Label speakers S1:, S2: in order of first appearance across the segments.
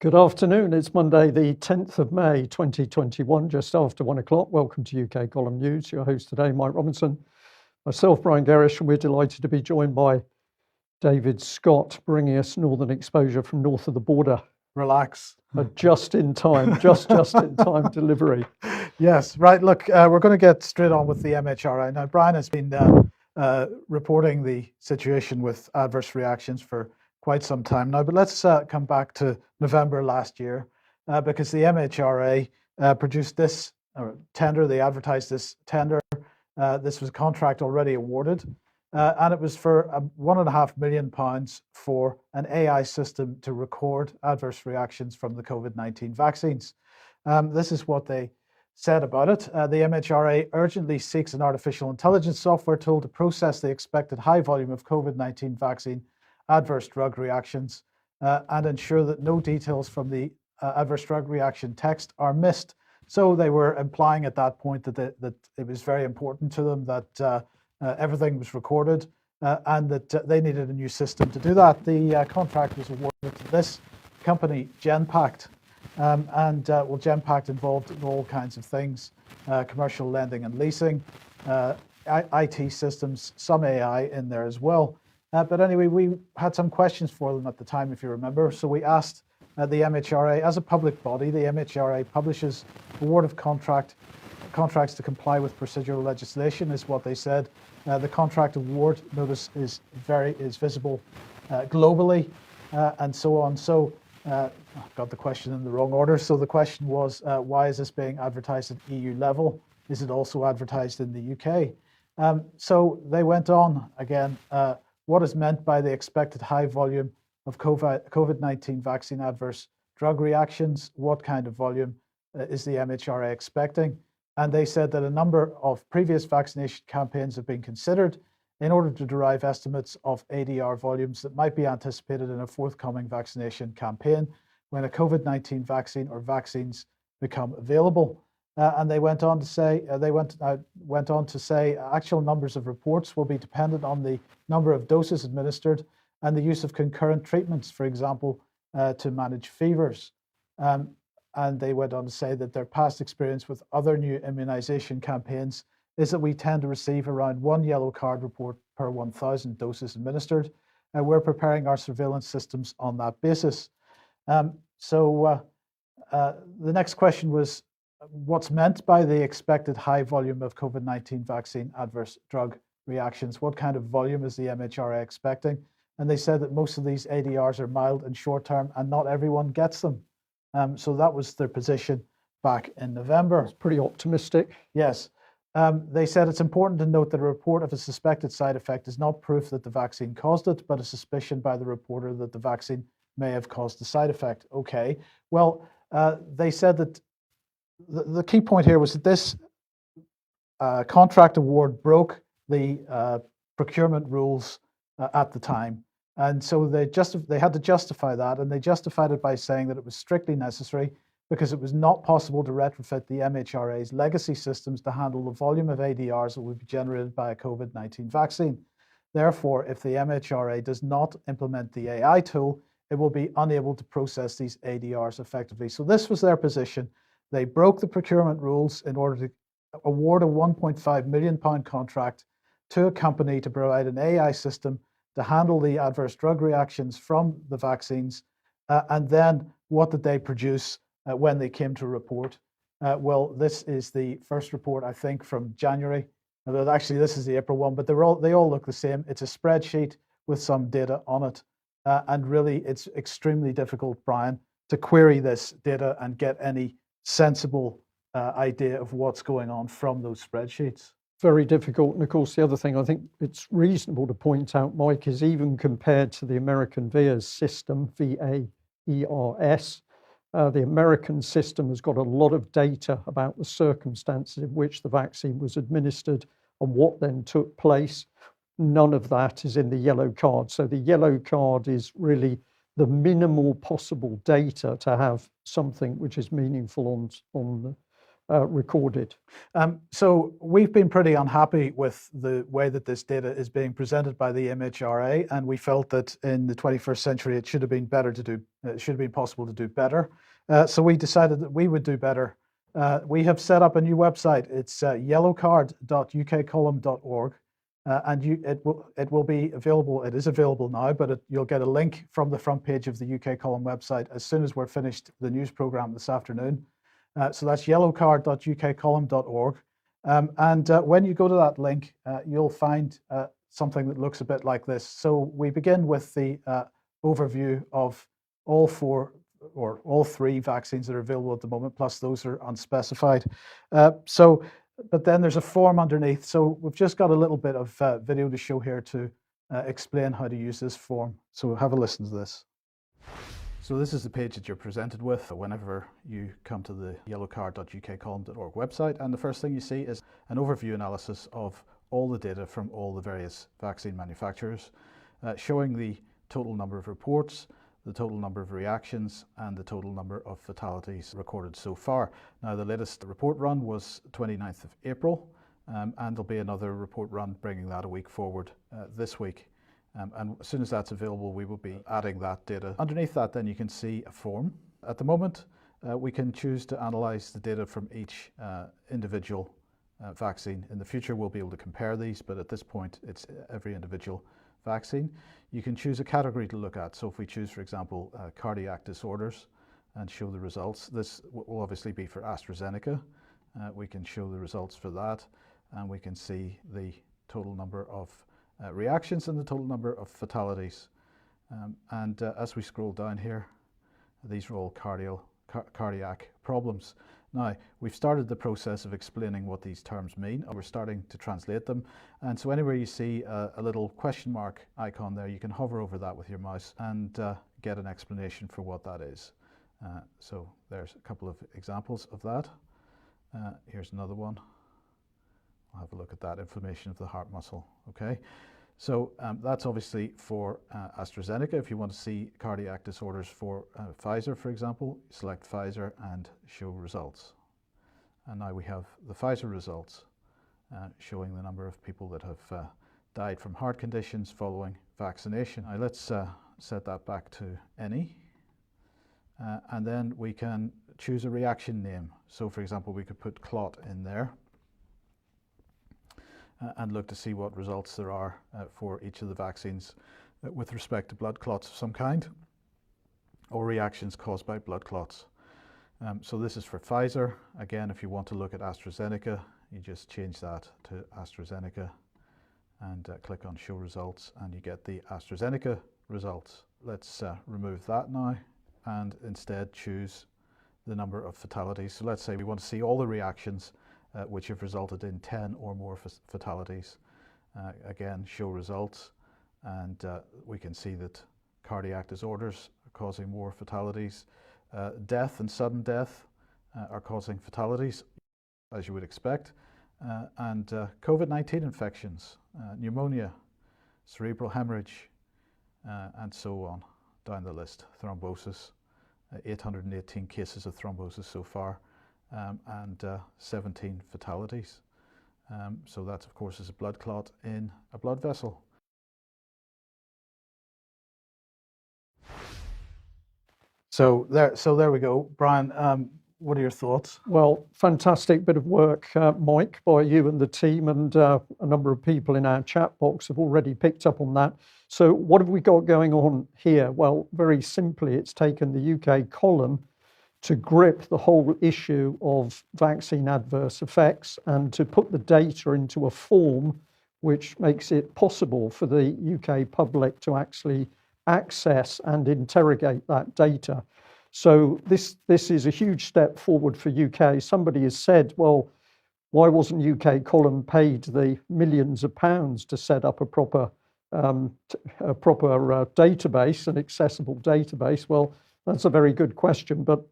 S1: Good afternoon. It's Monday, the 10th of May, 2021, just after 1 o'clock. Welcome to UK Column News. Your host today, Mike Robinson, myself, Brian Gerrish, and we're delighted to be joined by David Scott, bringing us Northern exposure from north of the border.
S2: Relax.
S1: Just in time, just in time delivery.
S2: Yes, right. Look, we're going to get straight on with the MHRA. Now, Brian has been reporting the situation with adverse reactions for quite some time now, but let's come back to November last year because the MHRA produced this tender. They advertised this tender. This was a contract already awarded, and it was for £1.5 million for an AI system to record adverse reactions from the COVID-19 vaccines. This is what they said about it. The MHRA urgently seeks an artificial intelligence software tool to process the expected high volume of COVID-19 vaccine adverse drug reactions and ensure that no details from the adverse drug reaction text are missed. So they were implying at that point that it was very important to them that everything was recorded and that they needed a new system to do that. The contract was awarded to this company, Genpact. Genpact involved in all kinds of things, commercial lending and leasing, IT systems, some AI in there as well. But anyway, we had some questions for them at the time, if you remember. So we asked the MHRA, as a public body, the MHRA publishes award of contracts to comply with procedural legislation, is what they said. The contract award notice is visible globally, and so on. So I've got the question in the wrong order. So the question was, why is this being advertised at EU level? Is it also advertised in the UK? So they went on again. What is meant by the expected high volume of COVID-19 vaccine adverse drug reactions? What kind of volume is the MHRA expecting? And they said that a number of previous vaccination campaigns have been considered in order to derive estimates of ADR volumes that might be anticipated in a forthcoming vaccination campaign when a COVID-19 vaccine or vaccines become available. And they went on to say, actual numbers of reports will be dependent on the number of doses administered and the use of concurrent treatments, for example, to manage fevers. And they went on to say that their past experience with other new immunization campaigns is that we tend to receive around one yellow card report per 1,000 doses administered. And we're preparing our surveillance systems on that basis. The next question was, what's meant by the expected high volume of COVID-19 vaccine adverse drug reactions? What kind of volume is the MHRA expecting? And they said that most of these ADRs are mild and short term, and not everyone gets them. So that was their position back in November.
S1: It's pretty optimistic.
S2: Yes. They said it's important to note that a report of a suspected side effect is not proof that the vaccine caused it, but a suspicion by the reporter that the vaccine may have caused the side effect. Okay. Well, they said that the key point here was that this contract award broke the procurement rules at the time. And so they had to justify that, and they justified it by saying that it was strictly necessary because it was not possible to retrofit the MHRA's legacy systems to handle the volume of ADRs that would be generated by a COVID-19 vaccine. Therefore, if the MHRA does not implement the AI tool, it will be unable to process these ADRs effectively. So this was their position. They broke the procurement rules in order to award a £1.5 million contract to a company to provide an AI system to handle the adverse drug reactions from the vaccines. And then what did they produce when they came to report? Well, this is the first report, I think, from January. Actually, this is the April one, but they all look the same. It's a spreadsheet with some data on it. And really, it's extremely difficult, Brian, to query this data and get any sensible idea of what's going on from those spreadsheets.
S1: Very difficult. And of course, the other thing I think it's reasonable to point out, Mike, is even compared to the American VAERS system, VAERS, the American system has got a lot of data about the circumstances in which the vaccine was administered and what then took place. None of that is in the yellow card. So the yellow card is really the minimal possible data to have something which is meaningful on recorded.
S2: So we've been pretty unhappy with the way that this data is being presented by the MHRA, and we felt that in the 21st century it should have been better to do. It should have been possible to do better. So we decided that we would do better. We have set up a new website. It's yellowcard.ukcolumn.org, and it will be available. It is available now, but you'll get a link from the front page of the UK Column website as soon as we're finished the news program this afternoon. So that's yellowcard.ukcolumn.org. And when you go to that link, you'll find something that looks a bit like this. So we begin with the overview of all three vaccines that are available at the moment, plus those are unspecified. But then there's a form underneath. So we've just got a little bit of video to show here to explain how to use this form. So have a listen to this. So this is the page that you're presented with whenever you come to the yellowcard.ukcolumn.org website. And the first thing you see is an overview analysis of all the data from all the various vaccine manufacturers, showing the total number of reports, the total number of reactions, and the total number of fatalities recorded so far. Now, the latest report run was 29th of April, and there'll be another report run bringing that a week forward this week. And as soon as that's available, we will be adding that data. Underneath that, then you can see a form. At the moment, we can choose to analyze the data from each individual vaccine. In the future, we'll be able to compare these, but at this point, it's every individual vaccine. You can choose a category to look at. So if we choose, for example, cardiac disorders and show the results, this will obviously be for AstraZeneca. We can show the results for that, and we can see the total number of reactions and the total number of fatalities. As we scroll down here, these are all cardiac problems. Now, we've started the process of explaining what these terms mean. We're starting to translate them. And so anywhere you see a little question mark icon there, you can hover over that with your mouse and get an explanation for what that is. So there's a couple of examples of that. Here's another one. I'll have a look at that, inflammation of the heart muscle. Okay, so that's obviously for AstraZeneca. If you want to see cardiac disorders for Pfizer, for example, select Pfizer and show results. And now we have the Pfizer results showing the number of people that have died from heart conditions following vaccination. Now let's set that back to any. And then we can choose a reaction name. So for example, we could put clot in there. And look to see what results there are for each of the vaccines with respect to blood clots of some kind or reactions caused by blood clots. So this is for Pfizer. Again, if you want to look at AstraZeneca, you just change that to AstraZeneca and click on show results, and you get the AstraZeneca results. Let's remove that now and instead choose the number of fatalities. So let's say we want to see all the reactions which have resulted in 10 or more fatalities. Again, show results, and we can see that cardiac disorders are causing more fatalities. Death and sudden death are causing fatalities, as you would expect. And COVID-19 infections, pneumonia, cerebral hemorrhage, and so on down the list. Thrombosis, 818 cases of thrombosis so far. And 17 fatalities. So that, of course, is a blood clot in a blood vessel. So there we go. Brian, what are your thoughts?
S1: Well, fantastic bit of work, Mike, by you and the team, and a number of people in our chat box have already picked up on that. So what have we got going on here? Well, very simply, it's taken the UK column to grip the whole issue of vaccine adverse effects and to put the data into a form which makes it possible for the UK public to actually access and interrogate that data. So this is a huge step forward for UK. Somebody has said, well, why wasn't UK column paid the millions of pounds to set up a proper database, an accessible database? Well, that's a very good question, but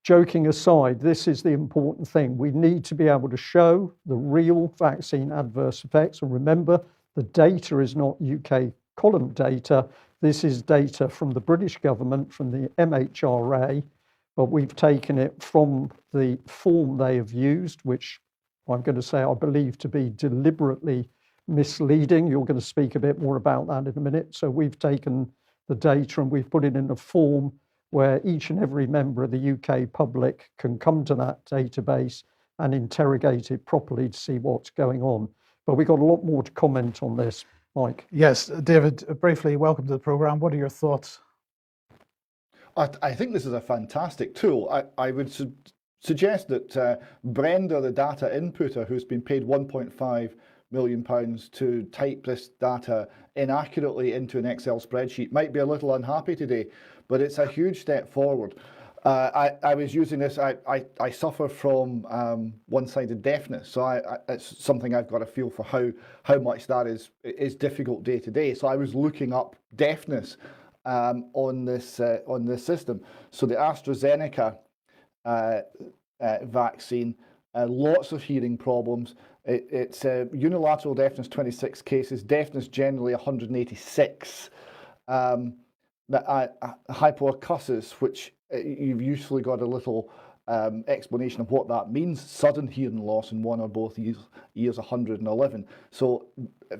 S1: joking aside, this is the important thing. We need to be able to show the real vaccine adverse effects. And remember, the data is not UK column data. This is data from the British government, from the MHRA, but we've taken it from the form they have used, which I'm going to say I believe to be deliberately misleading. You're going to speak a bit more about that in a minute. So we've taken the data and we've put it in a form where each and every member of the UK public can come to that database and interrogate it properly to see what's going on. But we've got a lot more to comment on this, Mike.
S2: Yes, David, briefly, welcome to the programme. What are your thoughts?
S3: I think this is a fantastic tool. I would suggest that Brenda, the data inputter, who's been paid £1.5 million to type this data inaccurately into an Excel spreadsheet, might be a little unhappy today, but it's a huge step forward. I was using this, I suffer from one-sided deafness, so it's something I've got to feel for how much that is difficult day to day. So I was looking up deafness on this system. So the AstraZeneca vaccine, lots of hearing problems. It's unilateral deafness, 26 cases, deafness generally 186. Hypoacusis, which you've usually got a little explanation of what that means. Sudden hearing loss in one or both ears, 111. So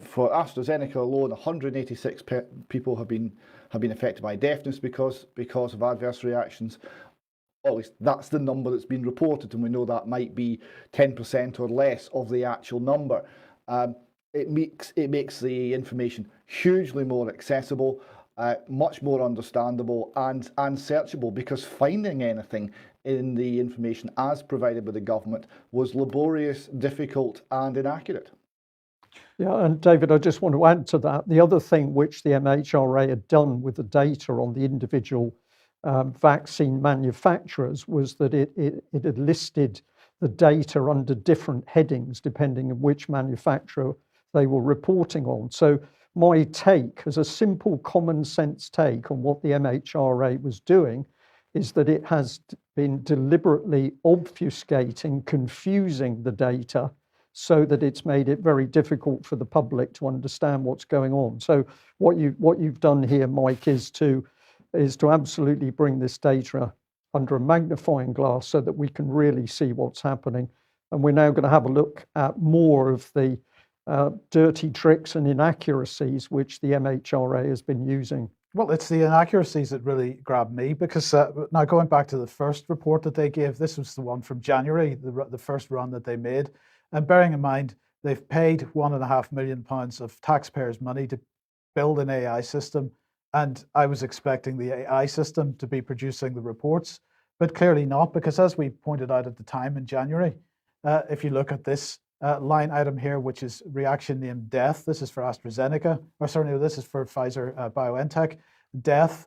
S3: for AstraZeneca alone, 186 people have been affected by deafness because of adverse reactions. Or at least that's the number that's been reported, and we know that might be 10% or less of the actual number. It makes the information hugely more accessible, much more understandable and searchable, because finding anything in the information as provided by the government was laborious, difficult and inaccurate.
S1: Yeah, and David, I just want to add to that. The other thing which the MHRA had done with the data on the individual vaccine manufacturers was that it had listed the data under different headings depending on which manufacturer they were reporting on. So my take, as a simple common sense take on what the MHRA was doing, is that it has been deliberately obfuscating, confusing the data so that it's made it very difficult for the public to understand what's going on. So what you've done here, Mike, is to absolutely bring this data under a magnifying glass so that we can really see what's happening. And we're now going to have a look at more of the dirty tricks and inaccuracies which the MHRA has been using.
S2: Well, it's the inaccuracies that really grabbed me, because now going back to the first report that they gave, this was the one from January, the first run that they made. And bearing in mind, they've paid £1.5 million of taxpayers' money to build an AI system. And I was expecting the AI system to be producing the reports, but clearly not, because as we pointed out at the time in January, if you look at this line item here, which is reaction named death, this is for AstraZeneca, or sorry, this is for Pfizer BioNTech, death.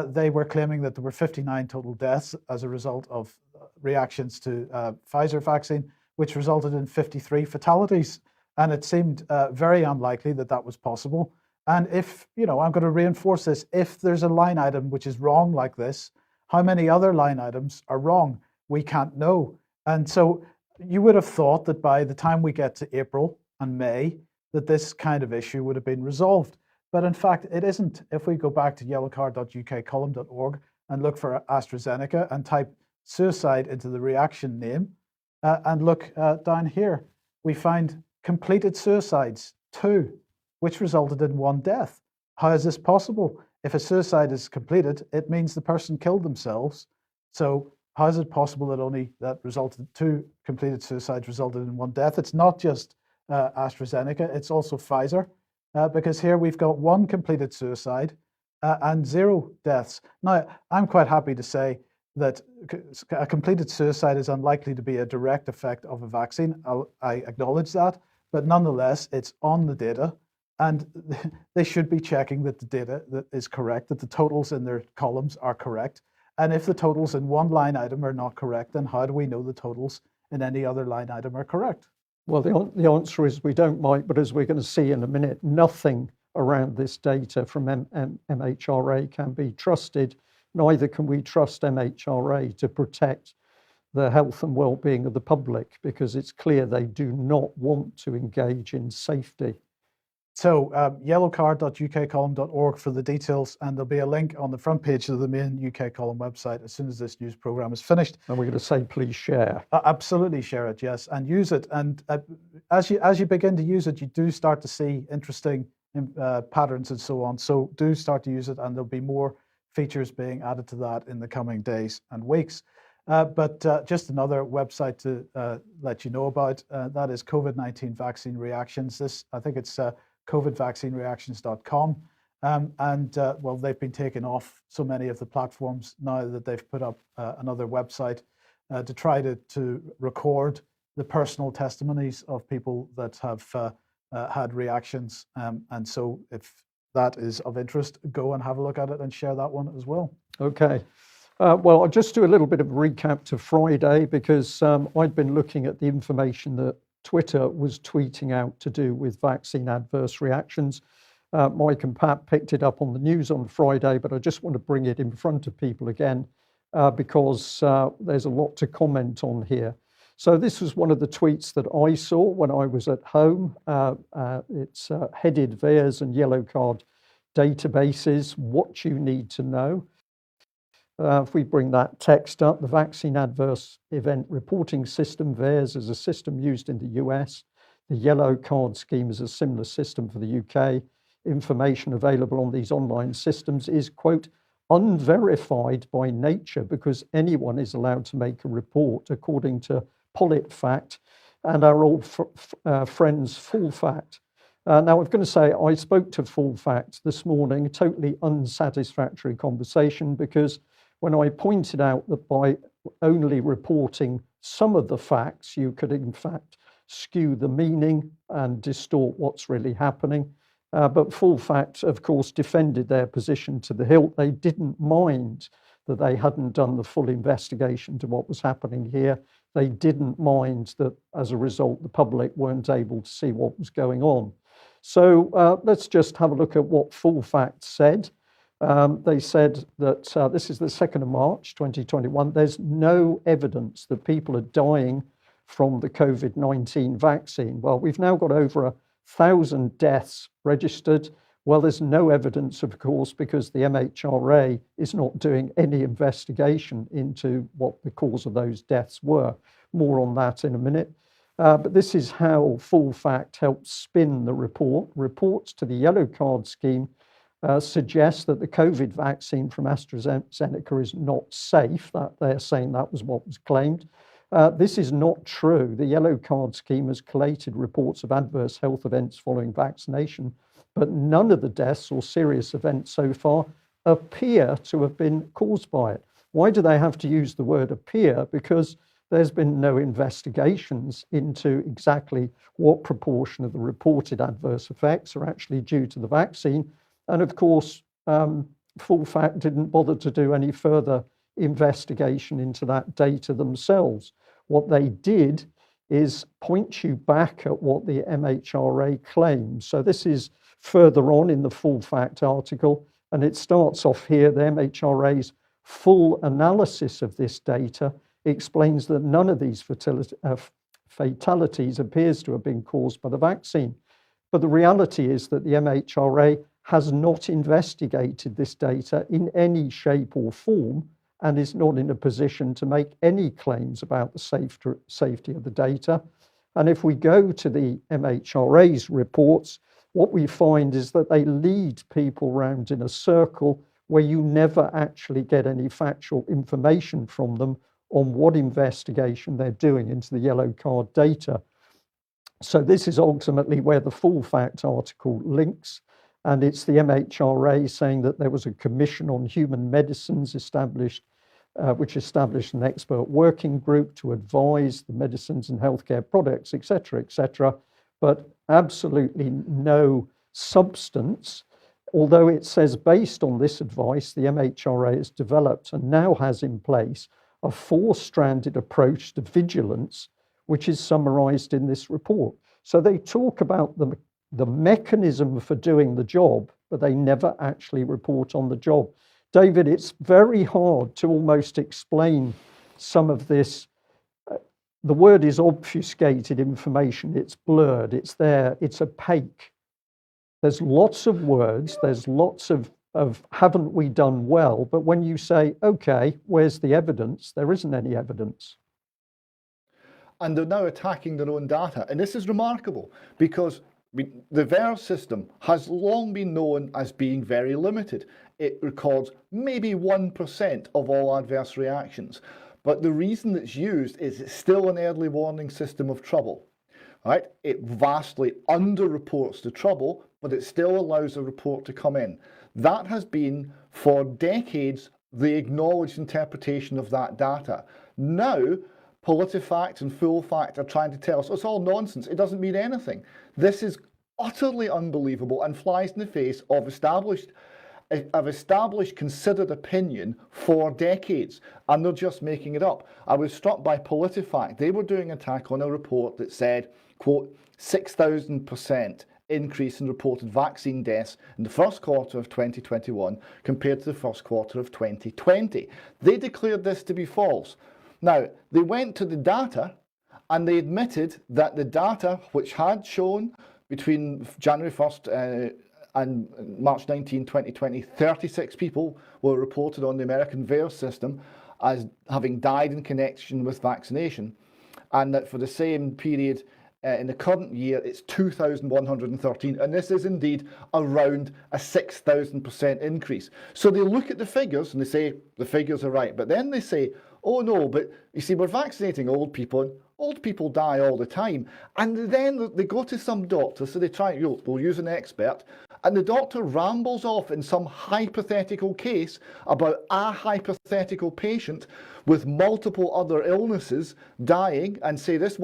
S2: They were claiming that there were 59 total deaths as a result of reactions to Pfizer vaccine, which resulted in 53 fatalities. And it seemed very unlikely that that was possible. And if, I'm going to reinforce this, if there's a line item which is wrong like this, how many other line items are wrong? We can't know. And so you would have thought that by the time we get to April and May, that this kind of issue would have been resolved. But in fact, it isn't. If we go back to yellowcard.ukcolumn.org and look for AstraZeneca and type suicide into the reaction name and look down here, we find completed suicides, 2, which resulted in 1 death. How is this possible? If a suicide is completed, it means the person killed themselves. So how is it possible that resulted 2 completed suicides resulted in 1 death? It's not just AstraZeneca, it's also Pfizer, because here we've got 1 completed suicide and 0 deaths. Now, I'm quite happy to say that a completed suicide is unlikely to be a direct effect of a vaccine. I acknowledge that, but nonetheless, it's on the data. And they should be checking that the data that is correct, that the totals in their columns are correct. And if the totals in one line item are not correct, then how do we know the totals in any other line item are correct?
S1: Well, the answer is we don't, Mike, but as we're going to see in a minute, nothing around this data from MHRA can be trusted. Neither can we trust MHRA to protect the health and well-being of the public, because it's clear they do not want to engage in safety.
S2: So yellowcard.ukcolumn.org for the details, and there'll be a link on the front page of the main UK Column website as soon as this news program is finished.
S1: And we're going to say, please share.
S2: Absolutely share it, yes, and use it. And as you begin to use it, you do start to see interesting patterns and so on. So do start to use it, and there'll be more features being added to that in the coming days and weeks. But just another website to let you know about, that is COVID-19 vaccine reactions. This, I think it's covidvaccinereactions.com. Well, they've been taken off so many of the platforms now that they've put up another website to try to record the personal testimonies of people that have had reactions. And so if that is of interest, go and have a look at it and share that one as well.
S1: Okay. Well, I'll just do a little bit of a recap to Friday, because I'd been looking at the information that Twitter was tweeting out to do with vaccine adverse reactions. Mike and Pat picked it up on the news on Friday, but I just want to bring it in front of people again because there's a lot to comment on here. So this was one of the tweets that I saw when I was at home. It's headed VAERS and Yellow Card databases, what you need to know. If we bring that text up, the Vaccine Adverse Event Reporting System, VAERS, is a system used in the US. The Yellow Card scheme is a similar system for the UK. Information available on these online systems is, quote, unverified by nature because anyone is allowed to make a report, according to PolitiFact and our old friends Full Fact. Now, I'm going to say I spoke to Full Fact this morning, a totally unsatisfactory conversation, because when I pointed out that by only reporting some of the facts, you could in fact skew the meaning and distort what's really happening. But Full Fact, of course, defended their position to the hilt. They didn't mind that they hadn't done the full investigation to what was happening here. They didn't mind that as a result, the public weren't able to see what was going on. So let's just have a look at what Full Fact said. They said that this is the 2nd of March, 2021. There's no evidence that people are dying from the COVID-19 vaccine. Well, we've now got over 1,000 deaths registered. Well, there's no evidence, of course, because the MHRA is not doing any investigation into what the cause of those deaths were. More on that in a minute. But this is how Full Fact helps spin the report. Reports to the Yellow Card scheme suggest that the COVID vaccine from AstraZeneca is not safe. That they're saying that was what was claimed. This is not true. The Yellow Card scheme has collated reports of adverse health events following vaccination, but none of the deaths or serious events so far appear to have been caused by it. Why do they have to use the word appear? Because there's been no investigations into exactly what proportion of the reported adverse effects are actually due to the vaccine. And of course, Full Fact didn't bother to do any further investigation into that data themselves. What they did is point you back at what the MHRA claims. So this is further on in the Full Fact article, and it starts off here. The MHRA's full analysis of this data explains that none of these fatalities appears to have been caused by the vaccine. But the reality is that the MHRA has not investigated this data in any shape or form and is not in a position to make any claims about the safety of the data. And if we go to the MHRA's reports, what we find is that they lead people round in a circle where you never actually get any factual information from them on what investigation they're doing into the Yellow Card data. So this is ultimately where the Full Fact article links, and it's the MHRA saying that there was a commission on human medicines established, which established an expert working group to advise the medicines and healthcare products, etc., but absolutely no substance. Although it says based on this advice, the MHRA has developed and now has in place a 4-stranded approach to vigilance, which is summarized in this report. So they talk about the mechanism for doing the job, but they never actually report on the job. David, it's very hard to almost explain some of this. The word is obfuscated information. It's blurred. It's there. It's opaque. There's lots of words, there's lots of haven't we done well, but when you say, okay, where's the evidence? There isn't any evidence.
S3: And they're now attacking their own data. And this is remarkable because the VAERS system has long been known as being very limited. It records maybe 1% of all adverse reactions. But the reason it's used is it's still an early warning system of trouble. Right? It vastly underreports the trouble, but it still allows a report to come in. That has been, for decades, the acknowledged interpretation of that data. Now, PolitiFact and FullFact are trying to tell us it's all nonsense. It doesn't mean anything. This is utterly unbelievable and flies in the face of established considered opinion for decades, and they're just making it up. I was struck by PolitiFact. They were doing an attack on a report that said, quote, 6,000% increase in reported vaccine deaths in the first quarter of 2021 compared to the first quarter of 2020. They declared this to be false. Now, they went to the data and they admitted that the data which had shown between January 1st and March 19, 2020, 36 people were reported on the American VAERS system as having died in connection with vaccination, and that for the same period in the current year, it's 2,113, and this is indeed around a 6,000% increase. So they look at the figures and they say the figures are right, but then they say, oh no, but you see, we're vaccinating old people, and old people die all the time. And then they go to some doctor, so they try, we'll use an expert, and the doctor rambles off in some hypothetical case about a hypothetical patient with multiple other illnesses dying, and say this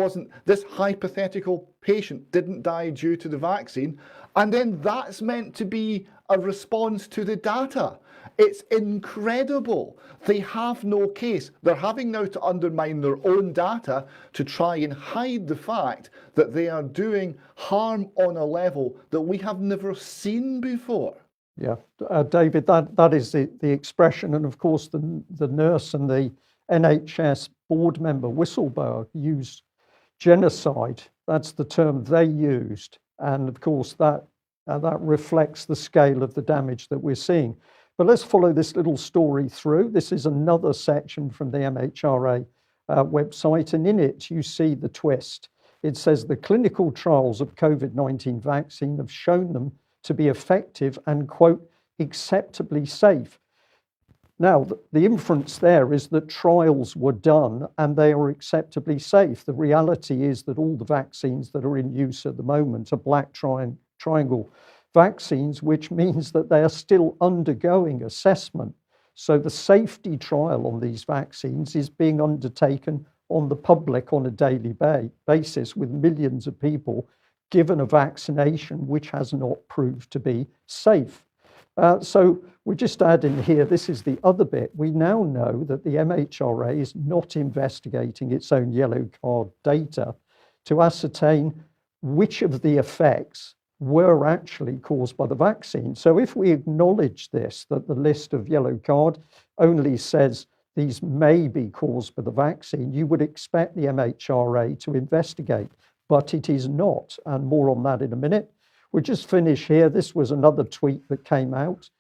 S3: hypothetical patient didn't die due to the vaccine, and then that's meant to be a response to the data. It's incredible. They have no case. They're having now to undermine their own data to try and hide the fact that they are doing harm on a level that we have never seen before.
S1: Yeah, David, that is the expression. And of course, the nurse and the NHS board member whistleblower used genocide. That's the term they used. And of course, that reflects the scale of the damage that we're seeing. But let's follow this little story through. This is another section from the MHRA website, and in it you see the twist. It says the clinical trials of COVID-19 vaccine have shown them to be effective and, quote, acceptably safe. Now, the inference there is that trials were done and they are acceptably safe. The reality is that all the vaccines that are in use at the moment are black triangle vaccines, which means that they are still undergoing assessment. So the safety trial on these vaccines is being undertaken on the public on a daily basis, with millions of people given a vaccination which has not proved to be safe. So we just add in here, this is the other bit. We now know that the MHRA is not investigating its own yellow card data to ascertain which of the effects were actually caused by the vaccine. So if we acknowledge this, that the list of yellow card only says these may be caused by the vaccine, you would expect the MHRA to investigate, but it is not. And more on that in a minute. We'll just finish here. This was another tweet that came out,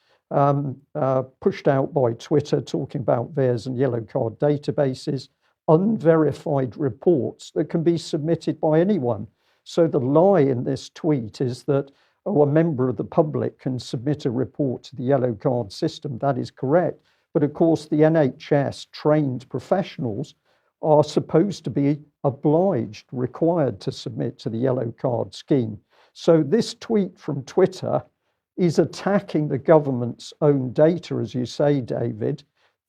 S1: pushed out by Twitter, talking about VAERS and yellow card databases, unverified reports that can be submitted by anyone. So the lie in this tweet is that a member of the public can submit a report to the yellow card system. That is correct. But of course, the NHS trained professionals are supposed to be obliged, required to submit to the yellow card scheme. So this tweet from Twitter is attacking the government's own data, as you say, David.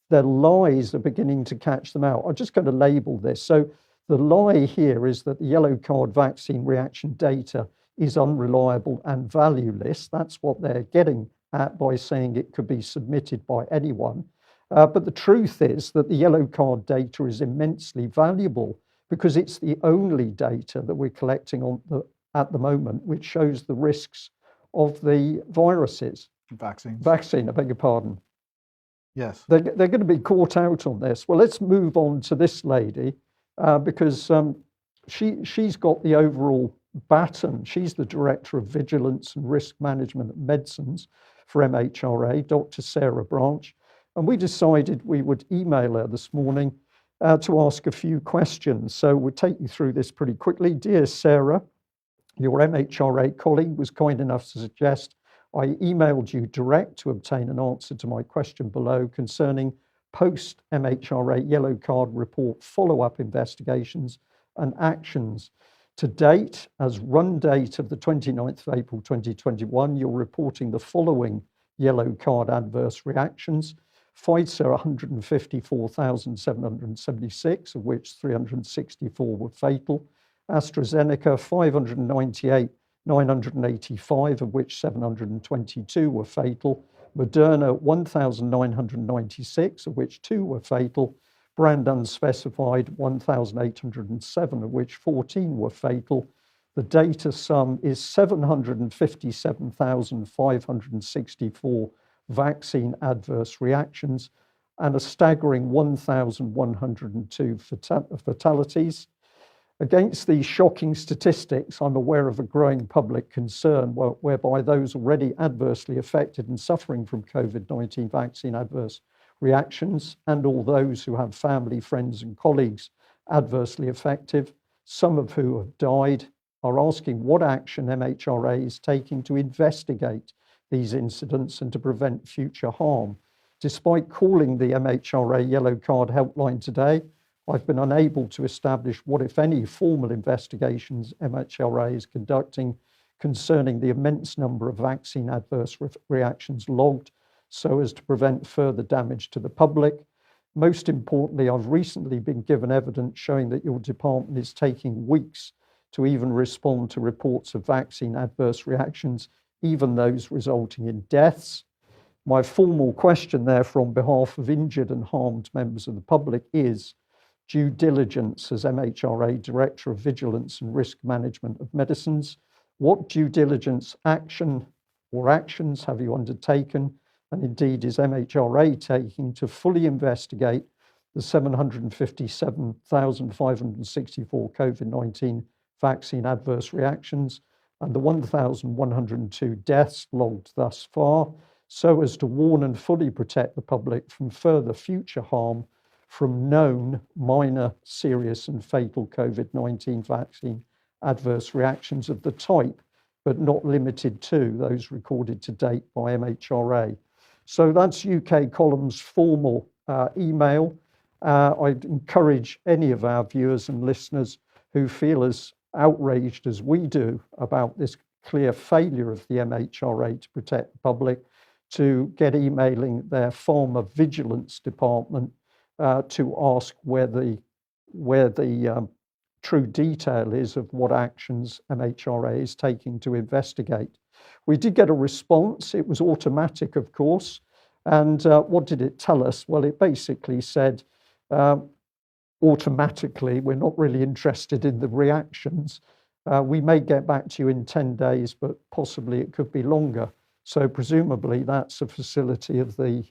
S1: Their lies are beginning to catch them out. I'm just going to label this. So the lie here is that the yellow card vaccine reaction data is unreliable and valueless. That's what they're getting at by saying it could be submitted by anyone. But the truth is that the yellow card data is immensely valuable because it's the only data that we're collecting at the moment which shows the risks of the viruses. Vaccine, I beg your pardon.
S2: Yes.
S1: They're going to be caught out on this. Well, let's move on to this lady because she's got the overall Batten. She's the Director of Vigilance and Risk Management at Medicines for MHRA, Dr. Sarah Branch. And we decided we would email her this morning to ask a few questions. So we'll take you through this pretty quickly. Dear Sarah, your MHRA colleague was kind enough to suggest I emailed you direct to obtain an answer to my question below concerning post-MHRA yellow card report follow-up investigations and actions. To date, as run date of the 29th of April 2021, you're reporting the following yellow card adverse reactions. Pfizer 154,776, of which 364 were fatal. AstraZeneca 598,985, of which 722 were fatal. Moderna 1,996, of which 2 were fatal. Brand unspecified 1,807, of which 14 were fatal. The data sum is 757,564 vaccine adverse reactions and a staggering 1,102 fatalities. Against these shocking statistics, I'm aware of a growing public concern whereby those already adversely affected and suffering from COVID-19 vaccine adverse reactions, and all those who have family, friends, and colleagues adversely affected, some of who have died, are asking what action MHRA is taking to investigate these incidents and to prevent future harm. Despite calling the MHRA Yellow Card helpline today, I've been unable to establish what, if any, formal investigations MHRA is conducting concerning the immense number of vaccine adverse reactions logged so as to prevent further damage to the public. Most importantly, I've recently been given evidence showing that your department is taking weeks to even respond to reports of vaccine adverse reactions, even those resulting in deaths. My formal question, therefore, on behalf of injured and harmed members of the public is due diligence as MHRA Director of Vigilance and Risk Management of Medicines. What due diligence action or actions have you undertaken, and indeed is MHRA taking to fully investigate the 757,564 COVID-19 vaccine adverse reactions and the 1,102 deaths logged thus far, so as to warn and fully protect the public from further future harm from known minor, serious and fatal COVID-19 vaccine adverse reactions of the type, but not limited to those recorded to date by MHRA. So that's UK Column's formal email. I'd encourage any of our viewers and listeners who feel as outraged as we do about this clear failure of the MHRA to protect the public to get emailing their pharmacovigilance department to ask where the true detail is of what actions MHRA is taking to investigate. We did get a response. It was automatic, of course. And what did it tell us? Well, it basically said, automatically, we're not really interested in the reactions. We may get back to you in 10 days, but possibly it could be longer. So presumably that's a facility of the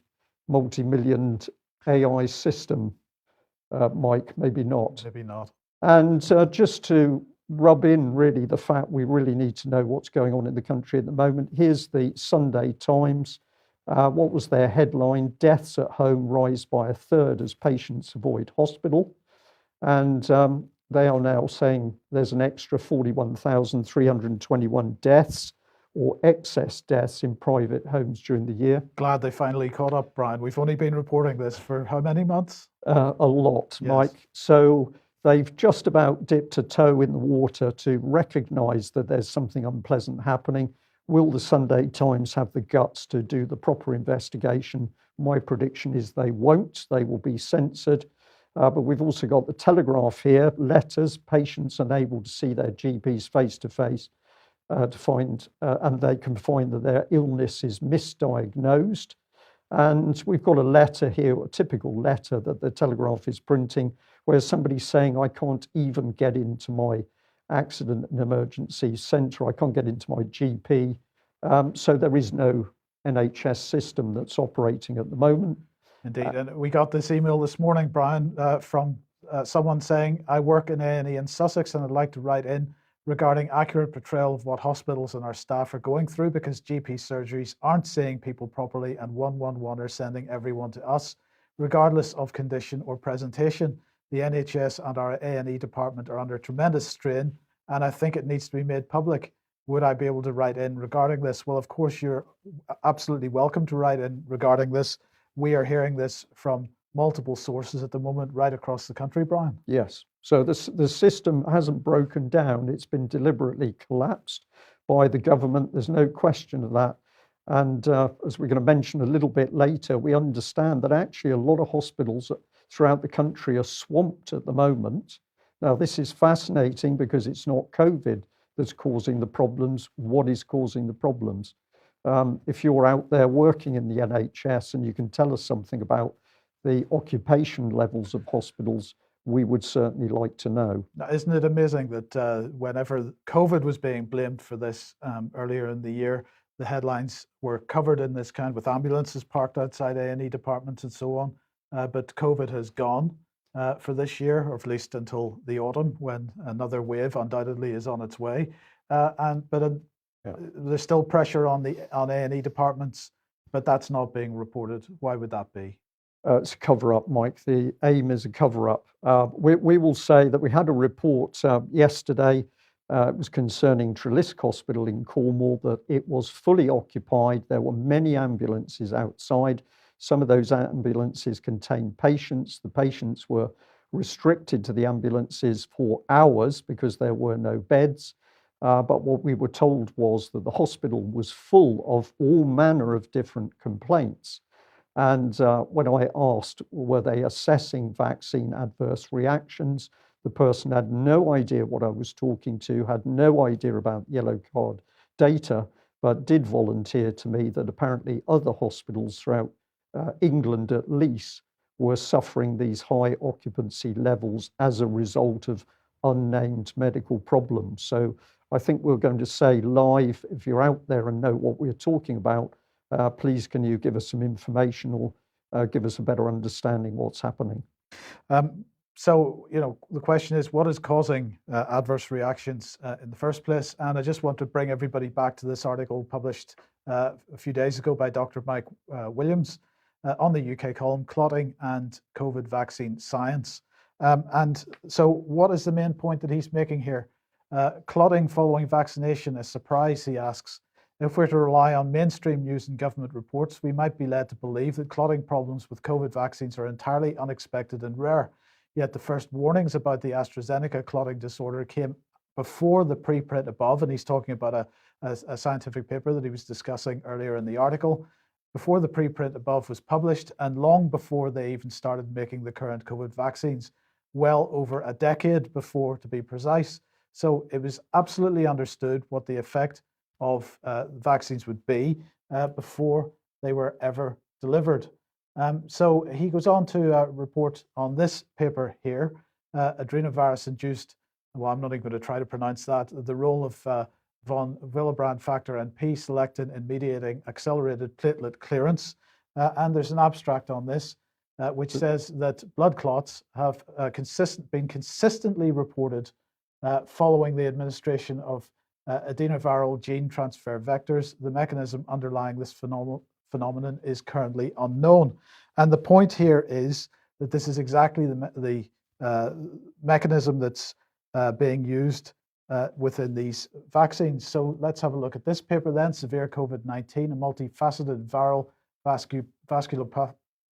S1: multi-million AI system, Mike, maybe not.
S2: Maybe not.
S1: And just to rub in really the fact we really need to know what's going on in the country at the moment, here's the Sunday Times. What was their headline? Deaths at home rise by a third as patients avoid hospital. And they are now saying there's an extra 41,321 deaths or excess deaths in private homes during the year.
S2: Glad they finally caught up, Brian. We've only been reporting this for how many months?
S1: A lot,
S2: Yes.
S1: Mike. So they've just about dipped a toe in the water to recognise that there's something unpleasant happening. Will the Sunday Times have the guts to do the proper investigation? My prediction is they won't. They will be censored. But we've also got the Telegraph here, letters, patients unable to see their GPs face-to-face to find, and they can find that their illness is misdiagnosed. And we've got a letter here, a typical letter that the Telegraph is printing, where somebody's saying, I can't even get into my accident and emergency centre, I can't get into my GP. So there is no NHS system that's operating at the moment.
S2: Indeed. And we got this email this morning, Brian, from someone saying, I work in A&E in Sussex and I'd like to write in regarding accurate portrayal of what hospitals and our staff are going through, because GP surgeries aren't seeing people properly and 111 are sending everyone to us, regardless of condition or presentation. The NHS and our A&E department are under tremendous strain, and I think it needs to be made public. Would I be able to write in regarding this? Well, of course, you're absolutely welcome to write in regarding this. We are hearing this from multiple sources at the moment right across the country, Brian.
S1: Yes. So the system hasn't broken down. It's been deliberately collapsed by the government. There's no question of that. And as we're going to mention a little bit later, we understand that actually a lot of hospitals throughout the country are swamped at the moment. Now, this is fascinating because it's not COVID that's causing the problems. What is causing the problems? If you're out there working in the NHS and you can tell us something about the occupation levels of hospitals, we would certainly like to know.
S2: Now, isn't it amazing that whenever COVID was being blamed for this earlier in the year, the headlines were covered in this kind with ambulances parked outside A&E departments and so on. But COVID has gone for this year, or at least until the autumn, when another wave undoubtedly is on its way. There's still pressure on A&E departments, but that's not being reported. Why would that be?
S1: It's a cover-up, Mike. The aim is a cover-up. We will say that we had a report yesterday. It was concerning Treliske Hospital in Cornwall, that it was fully occupied. There were many ambulances outside. Some of those ambulances contained patients. The patients were restricted to the ambulances for hours because there were no beds. But what we were told was that the hospital was full of all manner of different complaints. And when I asked, were they assessing vaccine adverse reactions, the person had no idea what I was talking to, had no idea about yellow card data, but did volunteer to me that apparently other hospitals throughout England at least were suffering these high occupancy levels as a result of unnamed medical problems. So I think we're going to say live, if you're out there and know what we're talking about, please can you give us some information or give us a better understanding what's happening?
S2: So, the question is, what is causing adverse reactions in the first place? And I just want to bring everybody back to this article published a few days ago by Dr. Mike Williams on the UK column, Clotting and COVID Vaccine Science. And so what is the main point that he's making here? Clotting following vaccination, a surprise, he asks. If we're to rely on mainstream news and government reports, we might be led to believe that clotting problems with COVID vaccines are entirely unexpected and rare. Yet the first warnings about the AstraZeneca clotting disorder came before the preprint above, and he's talking about a scientific paper that he was discussing earlier in the article, before the preprint above was published, and long before they even started making the current COVID vaccines, well over a decade before, to be precise. So it was absolutely understood what the effect of vaccines would be before they were ever delivered. So he goes on to report on this paper here, adrenovirus-induced, well, I'm not even going to try to pronounce that, the role of von Willebrand factor NP selectin in mediating accelerated platelet clearance. And there's an abstract on this, which says that blood clots have been consistently reported following the administration of adenoviral gene transfer vectors. The mechanism underlying this phenomenon is currently unknown. And the point here is that this is exactly the mechanism that's being used within these vaccines. So let's have a look at this paper then, Severe COVID-19, a multifaceted viral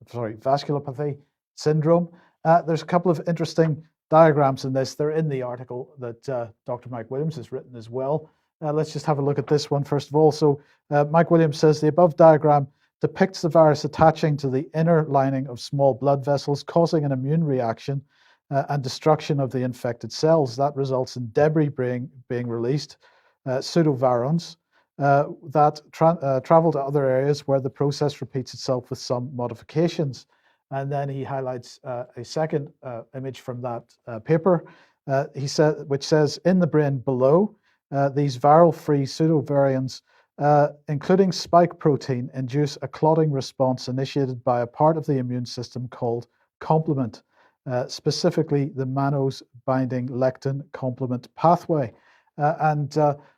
S2: vasculopathy syndrome. There's a couple of interesting diagrams in this. They're in the article that Dr. Mike Williams has written as well. Let's just have a look at this one first of all. So Mike Williams says the above diagram depicts the virus attaching to the inner lining of small blood vessels, causing an immune reaction and destruction of the infected cells. That results in debris being released, pseudovirons, that travel to other areas where the process repeats itself with some modifications. And then he highlights a second image from that paper, which says in the brain below, these viral-free pseudovirions, including spike protein, induce a clotting response initiated by a part of the immune system called complement, specifically the mannose binding lectin complement pathway.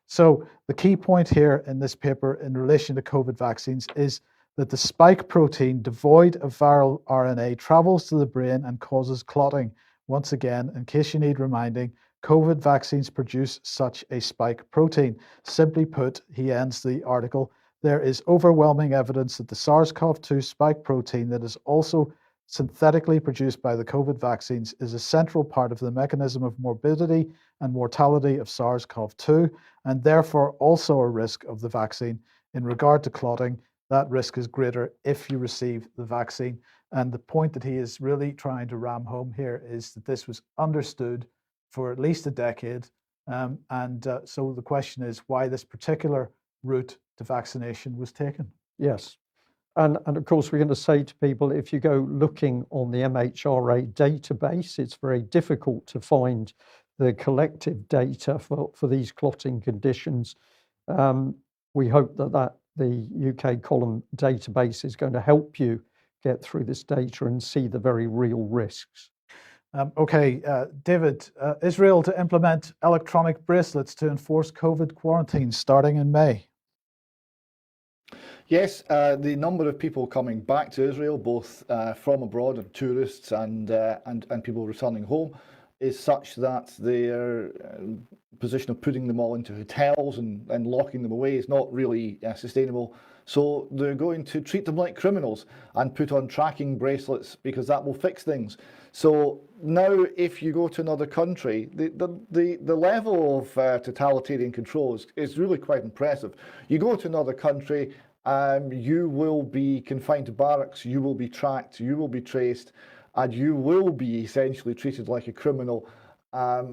S2: So the key point here in this paper in relation to COVID vaccines is that the spike protein devoid of viral RNA travels to the brain and causes clotting. Once again, in case you need reminding, COVID vaccines produce such a spike protein. Simply put, he ends the article, there is overwhelming evidence that the SARS-CoV-2 spike protein that is also synthetically produced by the COVID vaccines is a central part of the mechanism of morbidity and mortality of SARS-CoV-2, and therefore also a risk of the vaccine. In regard to clotting, that risk is greater if you receive the vaccine. And the point that he is really trying to ram home here is that this was understood for at least a decade. So the question is why this particular route to vaccination was taken.
S1: Yes. And of course, we're going to say to people, if you go looking on the MHRA database, it's very difficult to find the collective data for these clotting conditions. We hope that the UK column database is going to help you get through this data and see the very real risks.
S2: David, Israel to implement electronic bracelets to enforce COVID quarantine starting in May.
S3: Yes, the number of people coming back to Israel, both from abroad and tourists and people returning home, is such that their position of putting them all into hotels and locking them away is not really sustainable. So they're going to treat them like criminals and put on tracking bracelets because that will fix things. So now if you go to another country, the level of totalitarian control is really quite impressive. You go to another country, you will be confined to barracks, you will be tracked, you will be traced, and you will be essentially treated like a criminal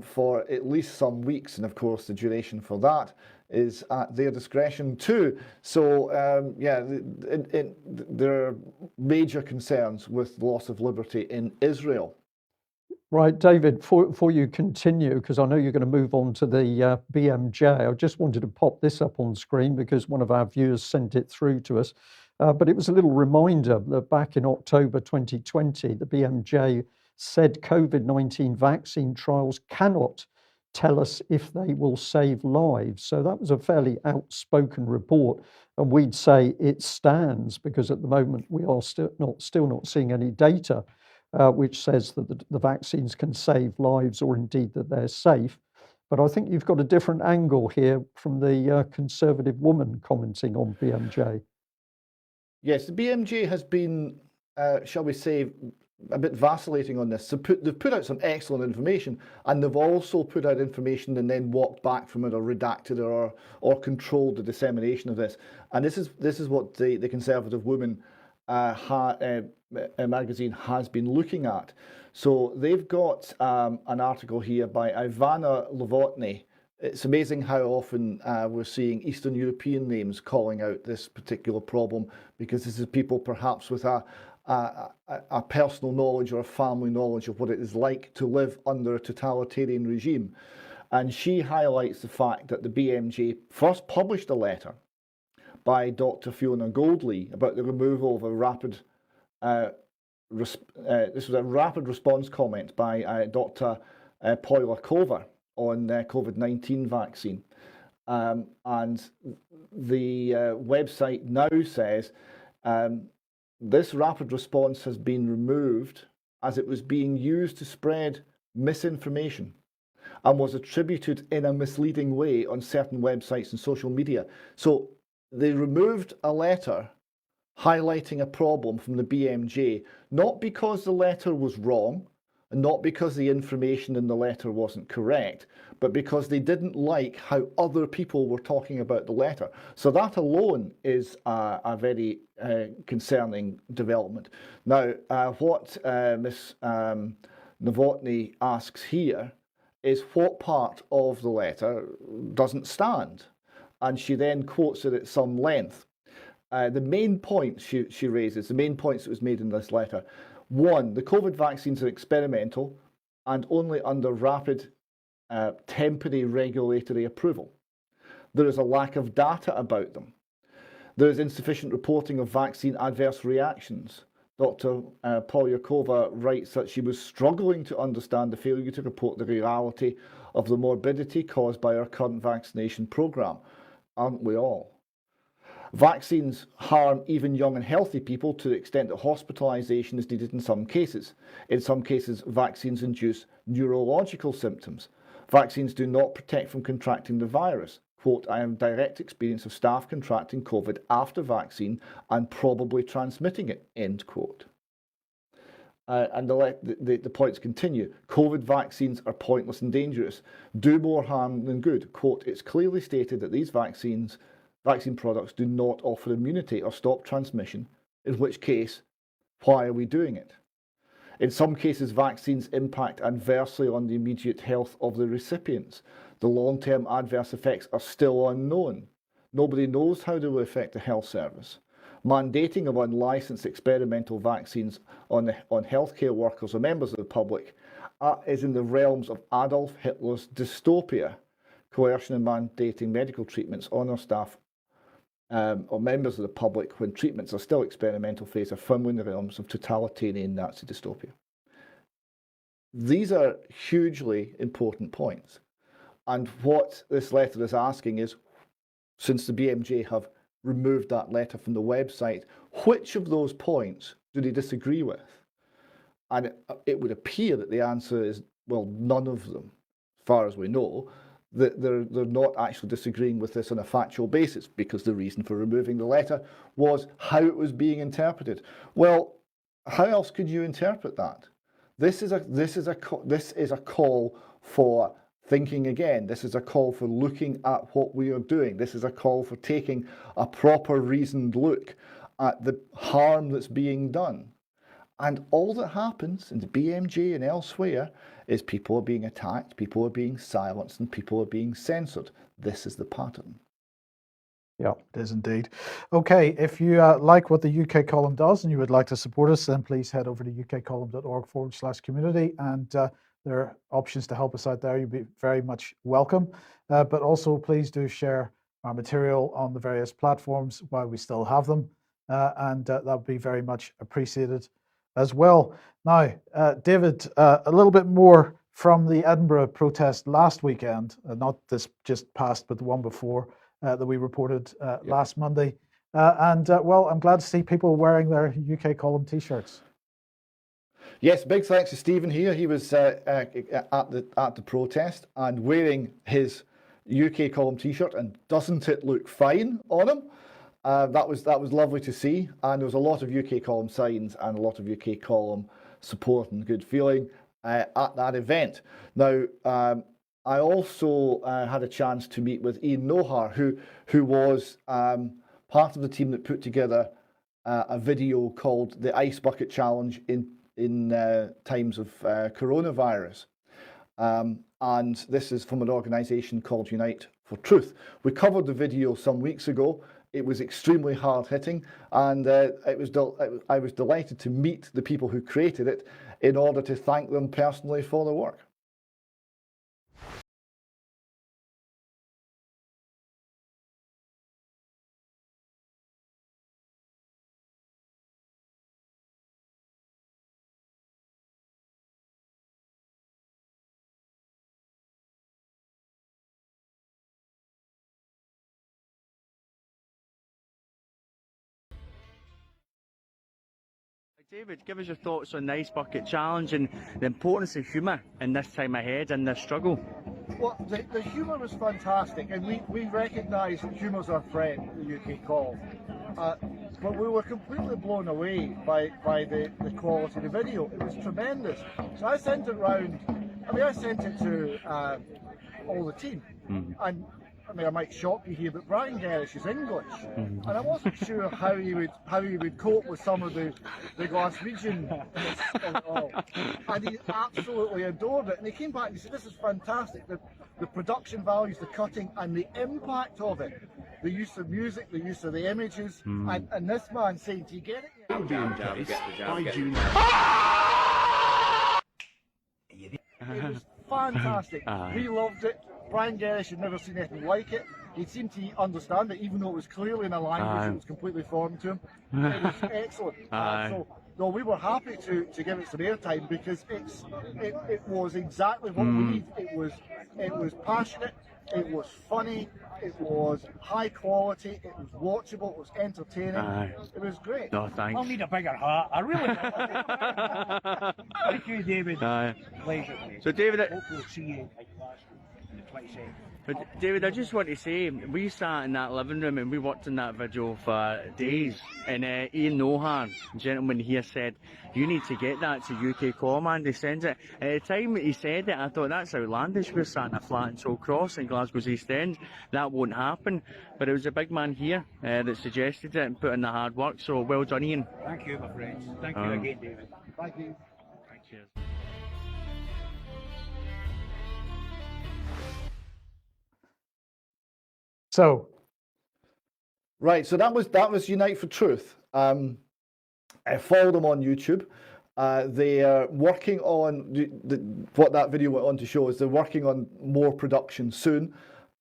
S3: for at least some weeks. And of course, the duration for that is at their discretion too. So there are major concerns with loss of liberty in Israel.
S1: Right, David, before you continue, because I know you're going to move on to the BMJ, I just wanted to pop this up on screen because one of our viewers sent it through to us. But it was a little reminder that back in October 2020, the BMJ said COVID-19 vaccine trials cannot tell us if they will save lives. So that was a fairly outspoken report. And we'd say it stands because at the moment we are still not seeing any data which says that the vaccines can save lives or indeed that they're safe. But I think you've got a different angle here from the Conservative woman commenting on BMJ.
S3: Yes, the BMJ has been, shall we say, a bit vacillating on this. So they've put out some excellent information, and they've also put out information and then walked back from it or redacted it or controlled the dissemination of this. And this is what the Conservative woman magazine has been looking at. So they've got an article here by Ivana Novotny. It's amazing how often we're seeing Eastern European names calling out this particular problem, because this is people perhaps with a personal knowledge or a family knowledge of what it is like to live under a totalitarian regime. And she highlights the fact that the BMJ first published a letter by Dr. Fiona Goldley about the removal of a rapid this was a rapid response comment by Dr. Polyakova on the COVID-19 vaccine. And the website now says this rapid response has been removed as it was being used to spread misinformation and was attributed in a misleading way on certain websites and social media. So they removed a letter highlighting a problem from the BMJ, not because the letter was wrong, and not because the information in the letter wasn't correct, but because they didn't like how other people were talking about the letter. So that alone is a very concerning development. Now, what Ms. Novotny asks here is what part of the letter doesn't stand, and she then quotes it at some length. The main points she raises, the main points that was made in this letter. One, the COVID vaccines are experimental and only under rapid temporary regulatory approval. There is a lack of data about them. There is insufficient reporting of vaccine adverse reactions. Dr. Polyakova writes that she was struggling to understand the failure to report the reality of the morbidity caused by our current vaccination programme. Aren't we all? Vaccines harm even young and healthy people to the extent that hospitalisation is needed in some cases. In some cases, vaccines induce neurological symptoms. Vaccines do not protect from contracting the virus. Quote, I have direct experience of staff contracting COVID after vaccine and probably transmitting it, end quote. And the points continue. COVID vaccines are pointless and dangerous, do more harm than good. Quote, it's clearly stated that these vaccine products do not offer immunity or stop transmission, in which case, why are we doing it? In some cases, vaccines impact adversely on the immediate health of the recipients. The long-term adverse effects are still unknown. Nobody knows how they will affect the health service. Mandating of unlicensed experimental vaccines on healthcare workers or members of the public is in the realms of Adolf Hitler's dystopia. Coercion and mandating medical treatments on our staff or members of the public when treatments are still experimental phase are firmly in the realms of totalitarian Nazi dystopia. These are hugely important points. And what this letter is asking is, since the BMJ have removed that letter from the website, which of those points do they disagree with? And it would appear that the answer is, well, none of them, as far as we know. That they're not actually disagreeing with this on a factual basis, because the reason for removing the letter was how it was being interpreted. Well, how else could you interpret that? This is a call for thinking again. This is a call for looking at what we are doing. This is a call for taking a proper reasoned look at the harm that's being done. And all that happens in the BMJ and elsewhere is people are being attacked, people are being silenced, and people are being censored. This is the pattern.
S2: Yeah, it is indeed. Okay, if you like what the UK Column does and you would like to support us, then please head over to ukcolumn.org/community, and there are options to help us out there. You'd be very much welcome. But also please do share our material on the various platforms while we still have them, and that would be very much appreciated as well. Now, David, a little bit more from the Edinburgh protest last weekend, not this just past, but the one before that we reported last Monday. Well, I'm glad to see people wearing their UK Column t-shirts.
S3: Yes, big thanks to Stephen here. He was at the protest and wearing his UK Column t-shirt, and doesn't it look fine on him? That was lovely to see, and there was a lot of UK Column signs and a lot of UK Column support and good feeling at that event. Now, I also had a chance to meet with Ian Nohar, who was part of the team that put together a video called the Ice Bucket Challenge in times of coronavirus. And this is from an organisation called Unite for Truth. We covered the video some weeks ago. It was extremely hard-hitting, and I was delighted to meet the people who created it in order to thank them personally for their work.
S4: David, give us your thoughts on the Ice Bucket Challenge and the importance of humour in this time ahead and this struggle.
S5: Well, the humour was fantastic, and we recognise that humour's our friend, the UK Column. But we were completely blown away by the quality of the video. It was tremendous. So I sent it round. I sent it to all the team, and I might shock you here, but Brian Gerrish is English, and I wasn't sure how he would cope with some of the Glaswegian of it all. And he absolutely adored it. And he came back and he said, "This is fantastic. The production values, the cutting, and the impact of it. The use of music, the use of the images, and this man saying, do you get it yet?" It was fantastic. We loved it. Brian Gerrish had never seen anything like it. He seemed to understand it, even though it was clearly in a language that was completely foreign to him. It was excellent. So we were happy to give it some airtime, because it was exactly what we need. It was It was passionate, it was funny, it was high quality, it was watchable, it was entertaining.
S4: Aye.
S5: It was great.
S4: No, thanks.
S6: I'll need a bigger hat. I really do. Thank you, David.
S4: Aye.
S6: Pleasure, mate.
S4: So, David,
S6: Hopefully see you like last week, the 22nd.
S4: but David, I just want to say, we sat in that living room and we worked on that video for days. And Ian Nohan, gentleman here, said, you need to get that to UK Command. He sends it. At the time he said it, I thought, that's outlandish. We're sat in a flat in Toll Cross in Glasgow's East End. That won't happen. But it was a big man here that suggested it and put in the hard work. So well done, Ian.
S6: Thank you, my friends. Thank you again, David.
S5: Thank you.
S4: Cheers.
S2: So,
S3: Right, so that was Unite for Truth. Follow them on YouTube. They are working on what that video went on to show is they're working on more production soon.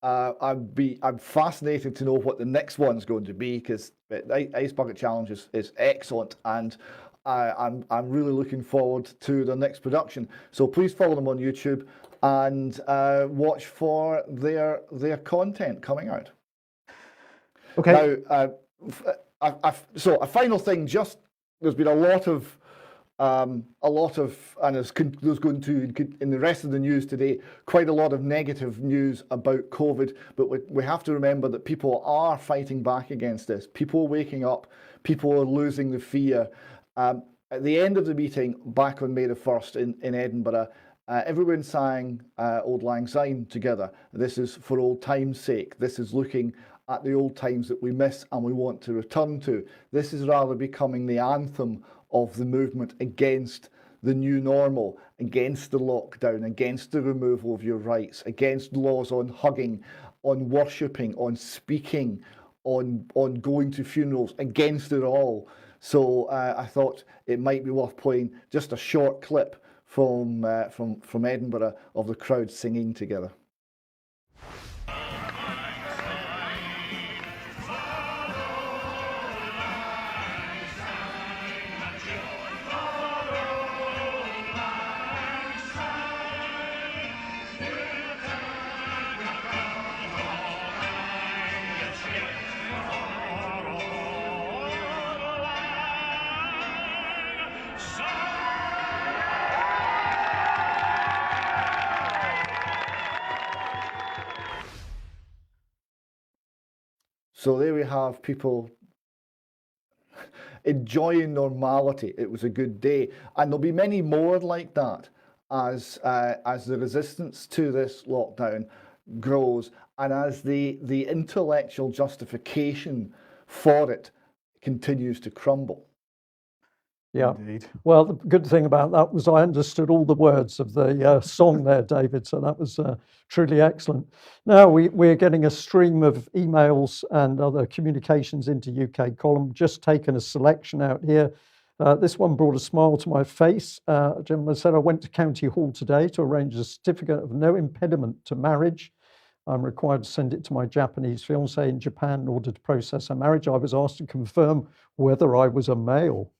S3: I'm fascinated to know what the next one's going to be because Ice Bucket Challenge is excellent, and I'm really looking forward to the next production. So please follow them on YouTube and watch for their content coming out.
S2: okay.
S3: Now, so a final thing. Just there's been a lot of, and there's going to in the rest of the news today, quite a lot of negative news about COVID. But we have to remember that people are fighting back against this. People are waking up. People are losing the fear. At the end of the meeting, back on May the 1st in Edinburgh, everyone sang Auld Lang Syne together. This is for old time's sake. This is looking at the old times that we miss and we want to return to. This is rather becoming the anthem of the movement against the new normal, against the lockdown, against the removal of your rights, against laws on hugging, on worshipping, on speaking, on going to funerals, against it all. So I thought it might be worth playing just a short clip from Edinburgh of the crowd singing together. So there we have people enjoying normality. It was a good day, and there'll be many more like that as the resistance to this lockdown grows, and as the intellectual justification for it continues to crumble.
S1: Yeah.
S2: Indeed.
S1: Well, the good thing about that was I understood all the words of the song there, David. So that was truly excellent. Now we're getting a stream of emails and other communications into UK Column. Just taken a selection out here. This one brought a smile to my face. A gentleman said, I went to County Hall today to arrange a certificate of no impediment to marriage. I'm required to send it to my Japanese fiancée in Japan in order to process her marriage. I was asked to confirm whether I was a male.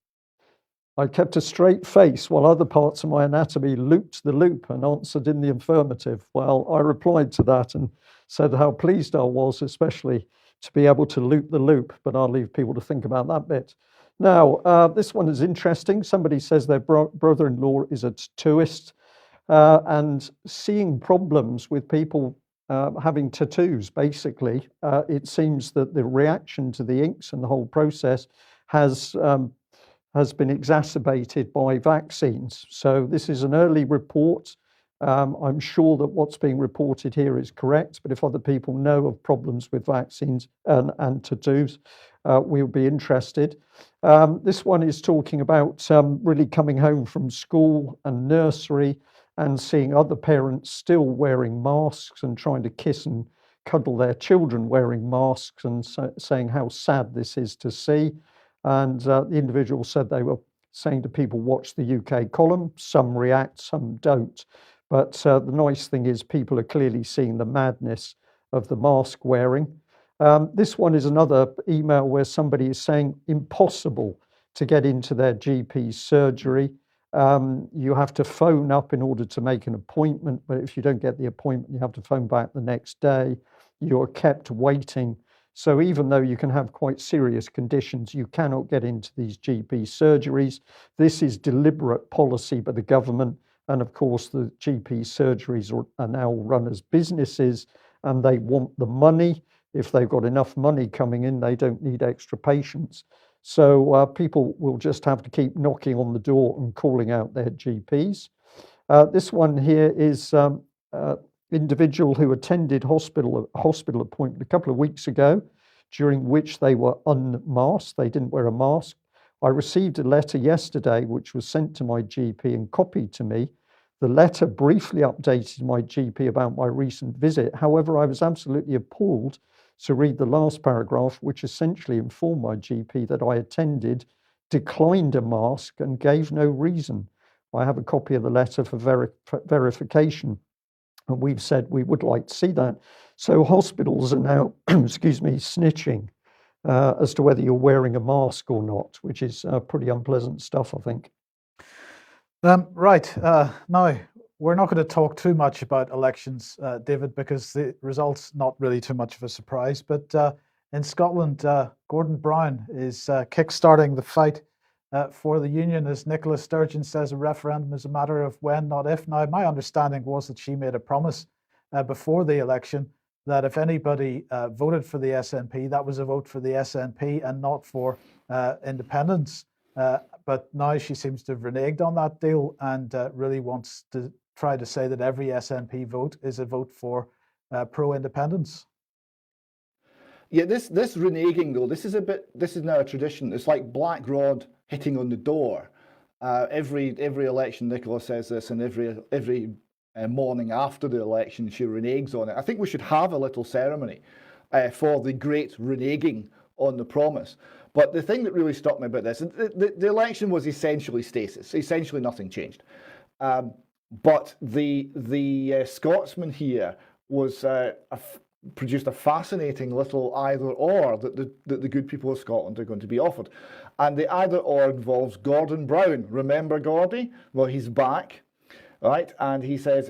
S1: I kept a straight face while other parts of my anatomy looped the loop and answered in the affirmative. Well, I replied to that and said how pleased I was, especially to be able to loop the loop, but I'll leave people to think about that bit. Now, this one is interesting. Somebody says their brother-in-law is a tattooist and seeing problems with people having tattoos, basically. It seems that the reaction to the inks and the whole process has been exacerbated by vaccines. So this is an early report. I'm sure that what's being reported here is correct, but if other people know of problems with vaccines and tattoos, we'll be interested. This one is talking about really coming home from school and nursery and seeing other parents still wearing masks and trying to kiss and cuddle their children wearing masks and saying how sad this is to see. And the individual said they were saying to people, watch the UK Column. Some react, some don't. But the nice thing is people are clearly seeing the madness of the mask wearing. This one is another email where somebody is saying impossible to get into their GP surgery. You have to phone up in order to make an appointment, but if you don't get the appointment, you have to phone back the next day. You're kept waiting. So even though you can have quite serious conditions, you cannot get into these GP surgeries. This is deliberate policy by the government. And of course, the GP surgeries are now run as businesses, and they want the money. If they've got enough money coming in, they don't need extra patients. So people will just have to keep knocking on the door and calling out their GPs. This one here is individual who attended hospital appointment a couple of weeks ago, during which they were unmasked. They didn't wear a mask. I received a letter yesterday which was sent to my GP and copied to me. The letter briefly updated my GP about my recent visit. However, I was absolutely appalled to read the last paragraph, which essentially informed my GP that I attended, declined a mask, and gave no reason. I have a copy of the letter for verification, and we've said we would like to see that. So hospitals are now, excuse me, snitching as to whether you're wearing a mask or not, which is pretty unpleasant stuff, I think.
S2: Right. Now, we're not going to talk too much about elections, David, because the results not really too much of a surprise. But in Scotland, Gordon Brown is kick-starting the fight for the union. As Nicola Sturgeon says, a referendum is a matter of when, not if. Now, my understanding was that she made a promise before the election that if anybody voted for the SNP, that was a vote for the SNP and not for independence. But now she seems to have reneged on that deal and really wants to try to say that every SNP vote is a vote for pro-independence.
S3: Yeah, this reneging though, this is now a tradition. It's like Black Rod hitting on the door. Every election, Nicola says this, and every morning after the election, she reneges on it. I think we should have a little ceremony for the great reneging on the promise. But the thing that really struck me about this, the election was essentially stasis. Essentially nothing changed. But the Scotsman here was produced a fascinating little either-or that the good people of Scotland are going to be offered. And the either-or involves Gordon Brown. Remember Gordy? Well, he's back, right? And he says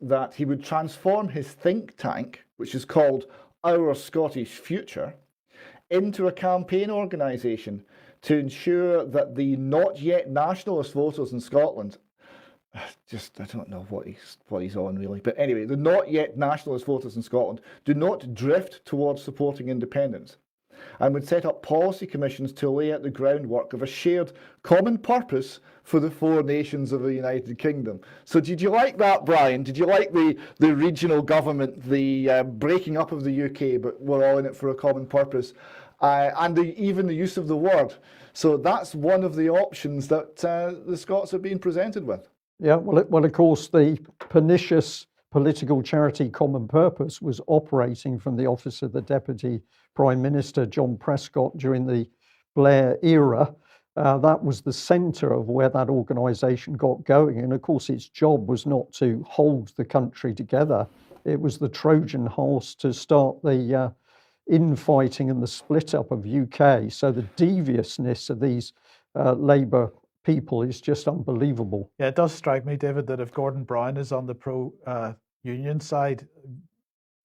S3: that he would transform his think tank, which is called Our Scottish Future, into a campaign organisation to ensure that the not yet nationalist voters in Scotland, I don't know what he's on really, but anyway, the not yet nationalist voters in Scotland do not drift towards supporting independence, and would set up policy commissions to lay out the groundwork of a shared common purpose for the four nations of the United Kingdom. So did you like that, Brian? Did you like the regional government, the breaking up of the UK, but we're all in it for a common purpose, and even the use of the word? So that's one of the options that the Scots are being presented with.
S1: Yeah, well, of course, the pernicious political charity Common Purpose was operating from the office of the Deputy Prime Minister, John Prescott, during the Blair era. That was the centre of where that organisation got going. And of course, its job was not to hold the country together. It was the Trojan horse to start the infighting and the split up of UK. So the deviousness of these Labour people is just unbelievable.
S2: Yeah, it does strike me, David, that if Gordon Brown is on the pro-union side,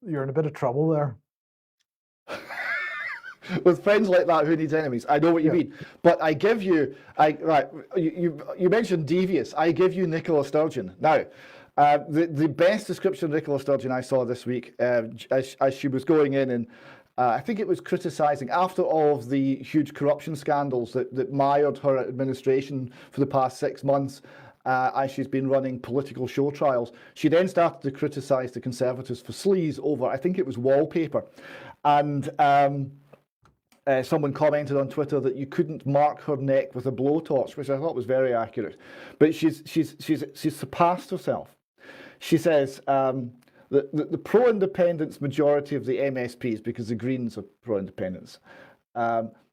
S2: you're in a bit of trouble there.
S3: With friends like that, who needs enemies? I know what you mean, but I give you, you mentioned devious. I give you Nicola Sturgeon. Now, the best description of Nicola Sturgeon I saw this week, as she was going in and I think it was criticising, after all of the huge corruption scandals that mired her administration for the past 6 months, as she's been running political show trials, she then started to criticise the Conservatives for sleaze over, I think it was wallpaper. And someone commented on Twitter that you couldn't mark her neck with a blowtorch, which I thought was very accurate. But she's surpassed herself. She says, the pro-independence majority of the MSPs, because the Greens are pro-independence,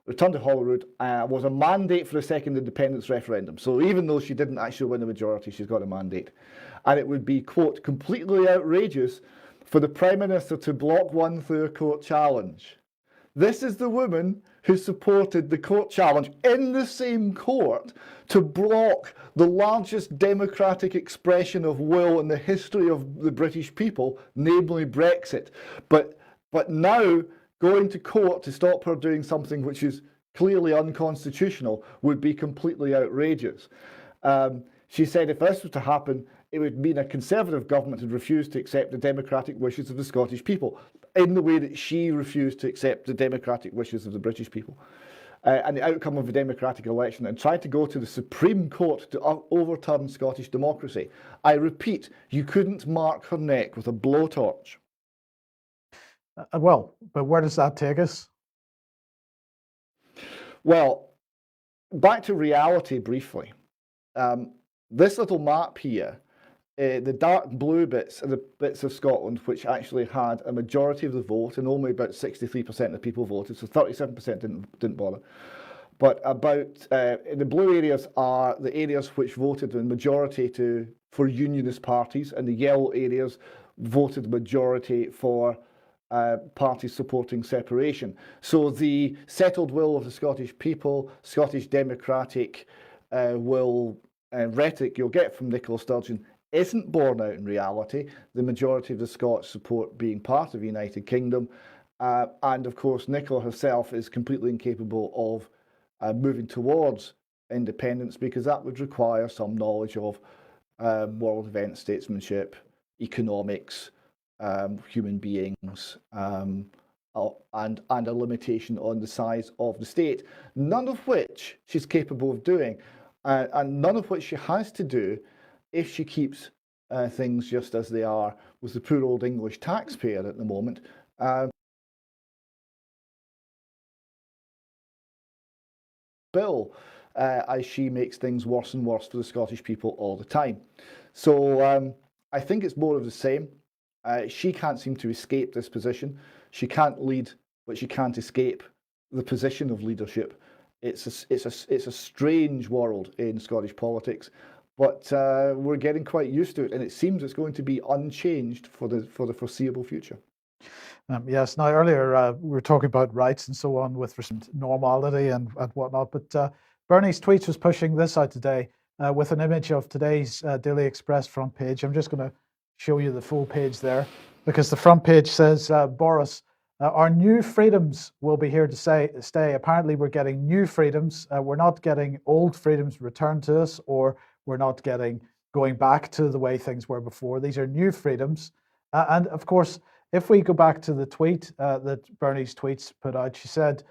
S3: Return to Holyrood was a mandate for a second independence referendum. So even though she didn't actually win the majority, she's got a mandate. And it would be, quote, completely outrageous for the Prime Minister to block one through a court challenge. This is the woman who supported the court challenge in the same court to block the largest democratic expression of will in the history of the British people, namely Brexit. But now going to court to stop her doing something which is clearly unconstitutional would be completely outrageous. She said if this was to happen, it would mean a Conservative government had refused to accept the democratic wishes of the Scottish people, in the way that she refused to accept the democratic wishes of the British people. And the outcome of a democratic election, and tried to go to the Supreme Court to overturn Scottish democracy. I repeat, you couldn't mark her neck with a blowtorch.
S2: Well, but where does that take us?
S3: Well, back to reality briefly. This little map here, the dark blue bits are the bits of Scotland which actually had a majority of the vote, and only about 63% of people voted, so 37% didn't bother. But about the blue areas are the areas which voted in majority for unionist parties, and the yellow areas voted majority for parties supporting separation. So the settled will of the Scottish people, Scottish democratic will rhetoric you'll get from Nicola Sturgeon isn't borne out in reality. The majority of the Scots support being part of the United Kingdom. And of course, Nicola herself is completely incapable of moving towards independence, because that would require some knowledge of world events, statesmanship, economics, human beings, and a limitation on the size of the state, none of which she's capable of doing, and none of which she has to do if she keeps things just as they are with the poor old English taxpayer at the moment. Bill, as she makes things worse and worse for the Scottish people all the time. So I think it's more of the same. She can't seem to escape this position. She can't lead, but she can't escape the position of leadership. It's a strange world in Scottish politics, but we're getting quite used to it, and it seems it's going to be unchanged for the foreseeable future.
S2: Yes. Now, earlier we were talking about rights and so on with normality and whatnot, but Bernie's Tweets was pushing this out today with an image of today's Daily Express front page. I'm just going to show you the full page there, because the front page says, Boris, our new freedoms will be here to stay. Apparently, we're getting new freedoms. We're not getting old freedoms returned to us, or we're not going back to the way things were before. These are new freedoms. And of course, if we go back to the tweet that Bernie's Tweets put out, she said,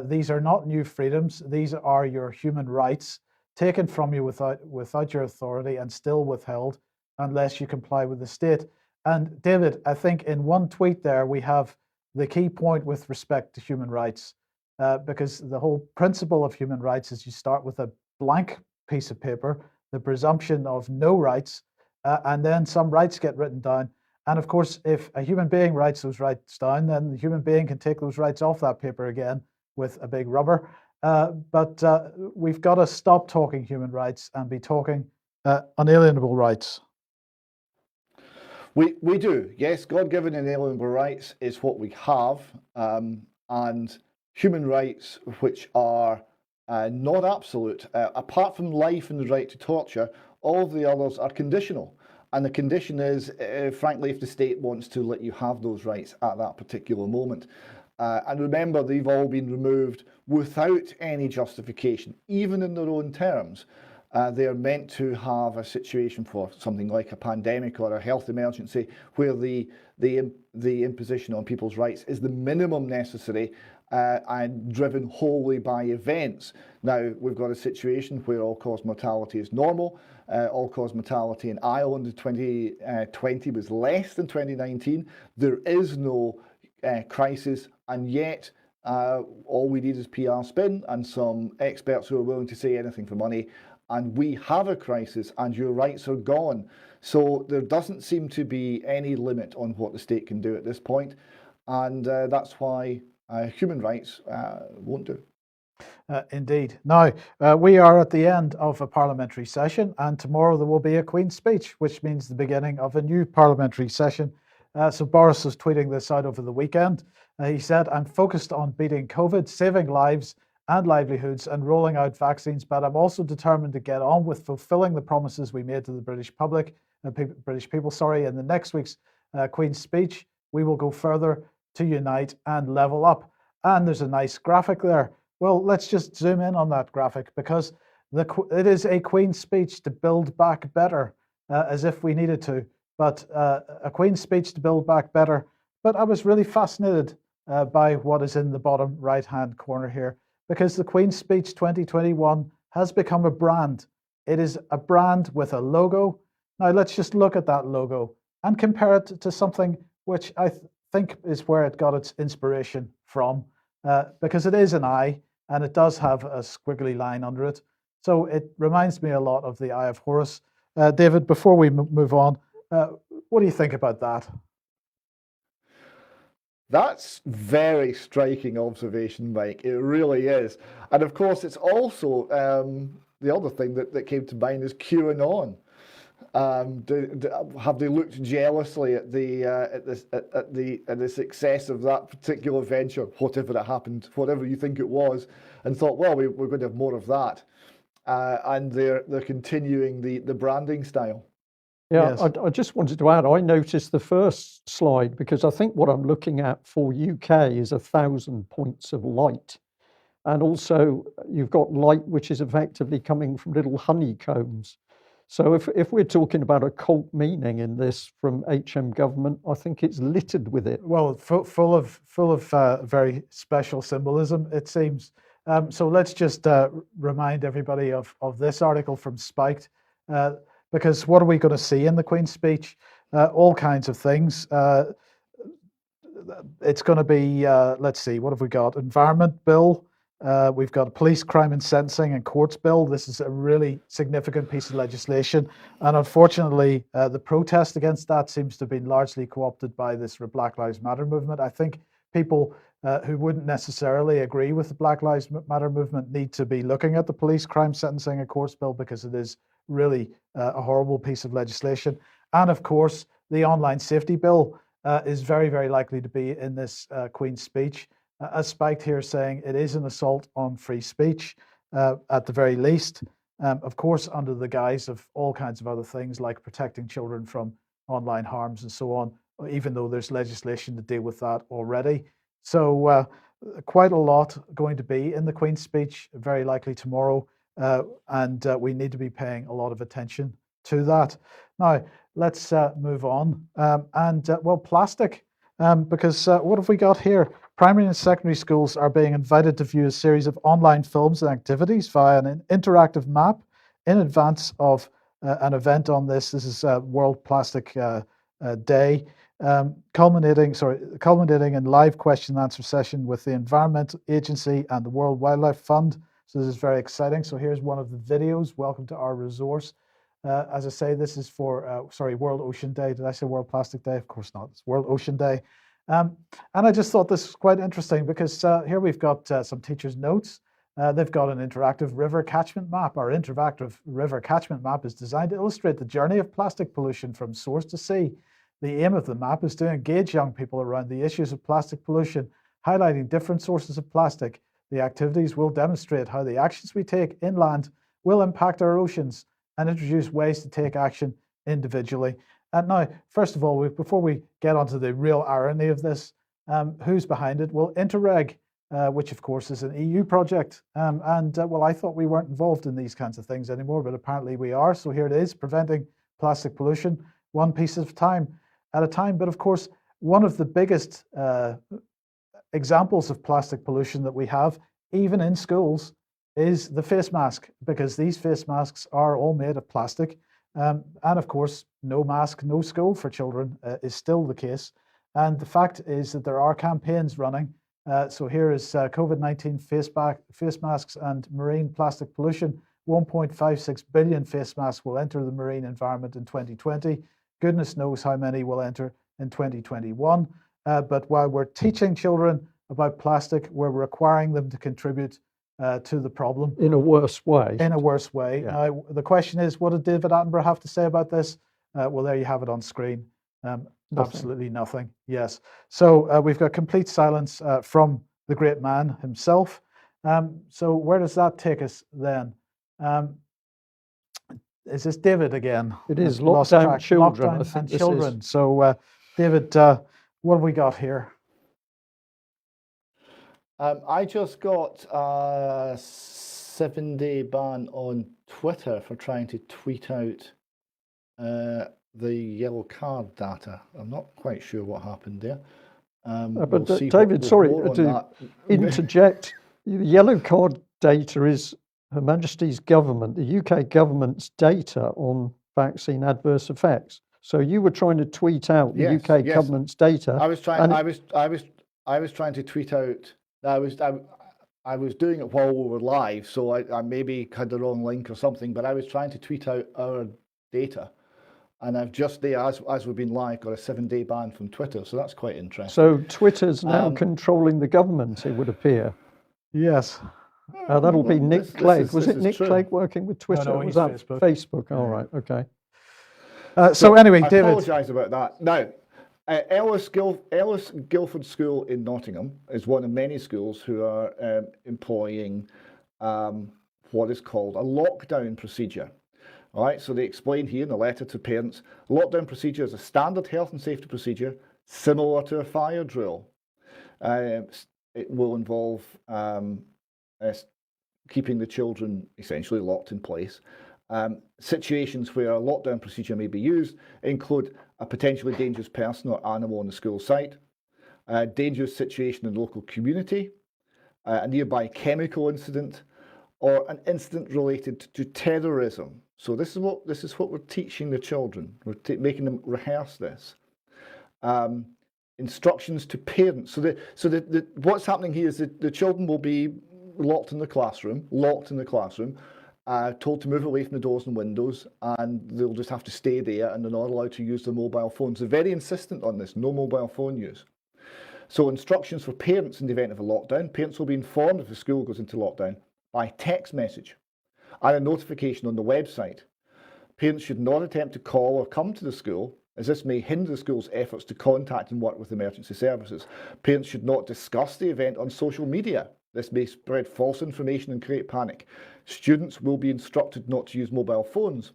S2: these are not new freedoms. These are your human rights, taken from you without your authority and still withheld unless you comply with the state. And David, I think in one tweet there, we have the key point with respect to human rights, because the whole principle of human rights is you start with a blank piece of paper, the presumption of no rights, and then some rights get written down. And of course, if a human being writes those rights down, then the human being can take those rights off that paper again with a big rubber. But we've got to stop talking human rights and be talking unalienable rights.
S3: We do, yes. God-given inalienable rights is what we have, and human rights, which are not absolute. Apart from life and the right to torture, all of the others are conditional. And the condition is, frankly, if the state wants to let you have those rights at that particular moment. And remember, they've all been removed without any justification, even in their own terms. They are meant to have a situation for something like a pandemic or a health emergency where the imposition on people's rights is the minimum necessary and driven wholly by events. Now, we've got a situation where all-cause mortality is normal. All-cause mortality in Ireland in 2020 was less than 2019. There is no crisis, and yet all we need is PR spin and some experts who are willing to say anything for money, and we have a crisis and your rights are gone. So there doesn't seem to be any limit on what the state can do at this point, and that's why human rights won't do.
S2: Indeed. Now, we are at the end of a parliamentary session, and tomorrow there will be a Queen's Speech, which means the beginning of a new parliamentary session. So Boris was tweeting this out over the weekend. He said, "I'm focused on beating COVID, saving lives and livelihoods, and rolling out vaccines, but I'm also determined to get on with fulfilling the promises we made to the British public, British people, sorry, in the next week's Queen's speech. We will go further to unite and level up." And there's a nice graphic there. Well, let's just zoom in on that graphic, because it is a Queen's speech to build back better, as if we needed to, but a Queen's speech to build back better. But I was really fascinated by what is in the bottom right-hand corner here, because the Queen's Speech 2021 has become a brand. It is a brand with a logo. Now let's just look at that logo and compare it to something which I think is where it got its inspiration from, because it is an eye and it does have a squiggly line under it. So it reminds me a lot of the Eye of Horus. David, before we move on, what do you think about that?
S3: That's very striking observation, Mike. It really is. And of course, it's also the other thing that came to mind is QAnon. Have they looked jealously at the success of that particular venture, whatever it happened, whatever you think it was, and thought, well, we're going to have more of that, and they're continuing the branding style.
S1: Yeah,
S2: Yes.
S1: I just wanted to add, I noticed the first slide because I think what I'm looking at for UK is 1,000 points of light. And also you've got light which is effectively coming from little honeycombs. So if we're talking about a cult meaning in this from HM government, I think it's littered with it.
S2: Well, full of very special symbolism, it seems. So let's just remind everybody of this article from Spiked, because what are we going to see in the Queen's speech? All kinds of things. It's going to be, let's see, what have we got? Environment Bill. We've got a Police Crime and Sentencing and Courts Bill. This is a really significant piece of legislation. And unfortunately, the protest against that seems to have been largely co-opted by this Black Lives Matter movement. I think people who wouldn't necessarily agree with the Black Lives Matter movement need to be looking at the Police Crime Sentencing and Courts Bill, because it is really a horrible piece of legislation. And of course, the Online Safety Bill is very, very likely to be in this Queen's speech. As Spiked here saying, it is an assault on free speech at the very least. Of course, under the guise of all kinds of other things like protecting children from online harms and so on, even though there's legislation to deal with that already. So quite a lot going to be in the Queen's speech, very likely tomorrow. And we need to be paying a lot of attention to that. Now, let's move on. Well, plastic, because what have we got here? Primary and secondary schools are being invited to view a series of online films and activities via an interactive map in advance of an event on this. This is World Plastic Day, culminating in live question and answer session with the Environment Agency and the World Wildlife Fund. So this is very exciting. So here's one of the videos. Welcome to our resource. As I say, this is for, World Ocean Day. Did I say World Plastic Day? Of course not. It's World Ocean Day. And I just thought this was quite interesting because here we've got some teachers' notes. They've got an interactive river catchment map. Our interactive river catchment map is designed to illustrate the journey of plastic pollution from source to sea. The aim of the map is to engage young people around the issues of plastic pollution, highlighting different sources of plastic. The activities will demonstrate how the actions we take inland will impact our oceans and introduce ways to take action individually. And now, first of all, before we get onto the real irony of this, who's behind it? Well, Interreg, which of course is an EU project. Well, I thought we weren't involved in these kinds of things anymore, but apparently we are. So here it is, preventing plastic pollution, one piece at a time. But of course, one of the biggest examples of plastic pollution that we have, even in schools, is the face mask, because these face masks are all made of plastic. And of course, no mask, no school for children is still the case. And the fact is that there are campaigns running. So here is COVID-19 face masks and marine plastic pollution. 1.56 billion face masks will enter the marine environment in 2020. Goodness knows how many will enter in 2021. But while we're teaching children about plastic, we're requiring them to contribute to the problem.
S1: In a worse way.
S2: In a worse way.
S1: Yeah.
S2: Now, the question is, what did David Attenborough have to say about this? Well, there you have it on screen.
S1: Nothing.
S2: Absolutely nothing. Yes. So we've got complete silence from the great man himself. So where does that take us then? Is this David again?
S1: It is
S2: I've lost
S1: lockdown
S2: track.
S1: children. I
S2: Lockdown
S1: think
S2: and
S1: this is.
S2: children. So David, what have we got here?
S3: I just got a 7-day ban on Twitter for trying to tweet out the yellow card data. I'm not quite sure what happened there.
S1: But
S3: we'll see
S1: David,
S3: there's
S1: sorry
S3: more on
S1: to
S3: that.
S1: interject. The yellow card data is Her Majesty's government, the UK government's data on vaccine adverse effects. So you were trying to tweet out the
S3: Yes,
S1: UK
S3: yes.
S1: government's data.
S3: I was trying.
S1: and
S3: I was trying to tweet out. I was doing it while we were live, so I maybe had the wrong link or something. But I was trying to tweet out our data, and I've just there as we've been live got a 7-day ban from Twitter. So that's quite interesting.
S1: So Twitter's now controlling the government, it would appear.
S2: Yes.
S1: That'll be Nick Clegg. Was
S3: this
S1: it
S3: is
S1: Nick
S3: true.
S1: Clegg working with Twitter?
S2: no,
S1: Was
S2: he's
S1: that
S2: Facebook.
S1: Facebook? All right, okay.
S2: So anyway,
S3: I
S2: David.
S3: apologise about that. Now, Ellis Guildford School in Nottingham is one of many schools who are employing what is called a lockdown procedure. All right, so they explain here in the letter to parents, lockdown procedure is a standard health and safety procedure similar to a fire drill. It will involve keeping the children essentially locked in place. Situations where a lockdown procedure may be used include a potentially dangerous person or animal on the school site, a dangerous situation in the local community, a nearby chemical incident, or an incident related to terrorism. So this is what we're teaching the children. We're making them rehearse this. Instructions to parents. So what's happening here is that the children will be locked in the classroom, told to move away from the doors and windows, and they'll just have to stay there, and they're not allowed to use their mobile phones. They're very insistent on this, no mobile phone use. So instructions for parents in the event of a lockdown. Parents will be informed if the school goes into lockdown by text message and a notification on the website. Parents should not attempt to call or come to the school, as this may hinder the school's efforts to contact and work with emergency services. Parents should not discuss the event on social media. This may spread false information and create panic. Students will be instructed not to use mobile phones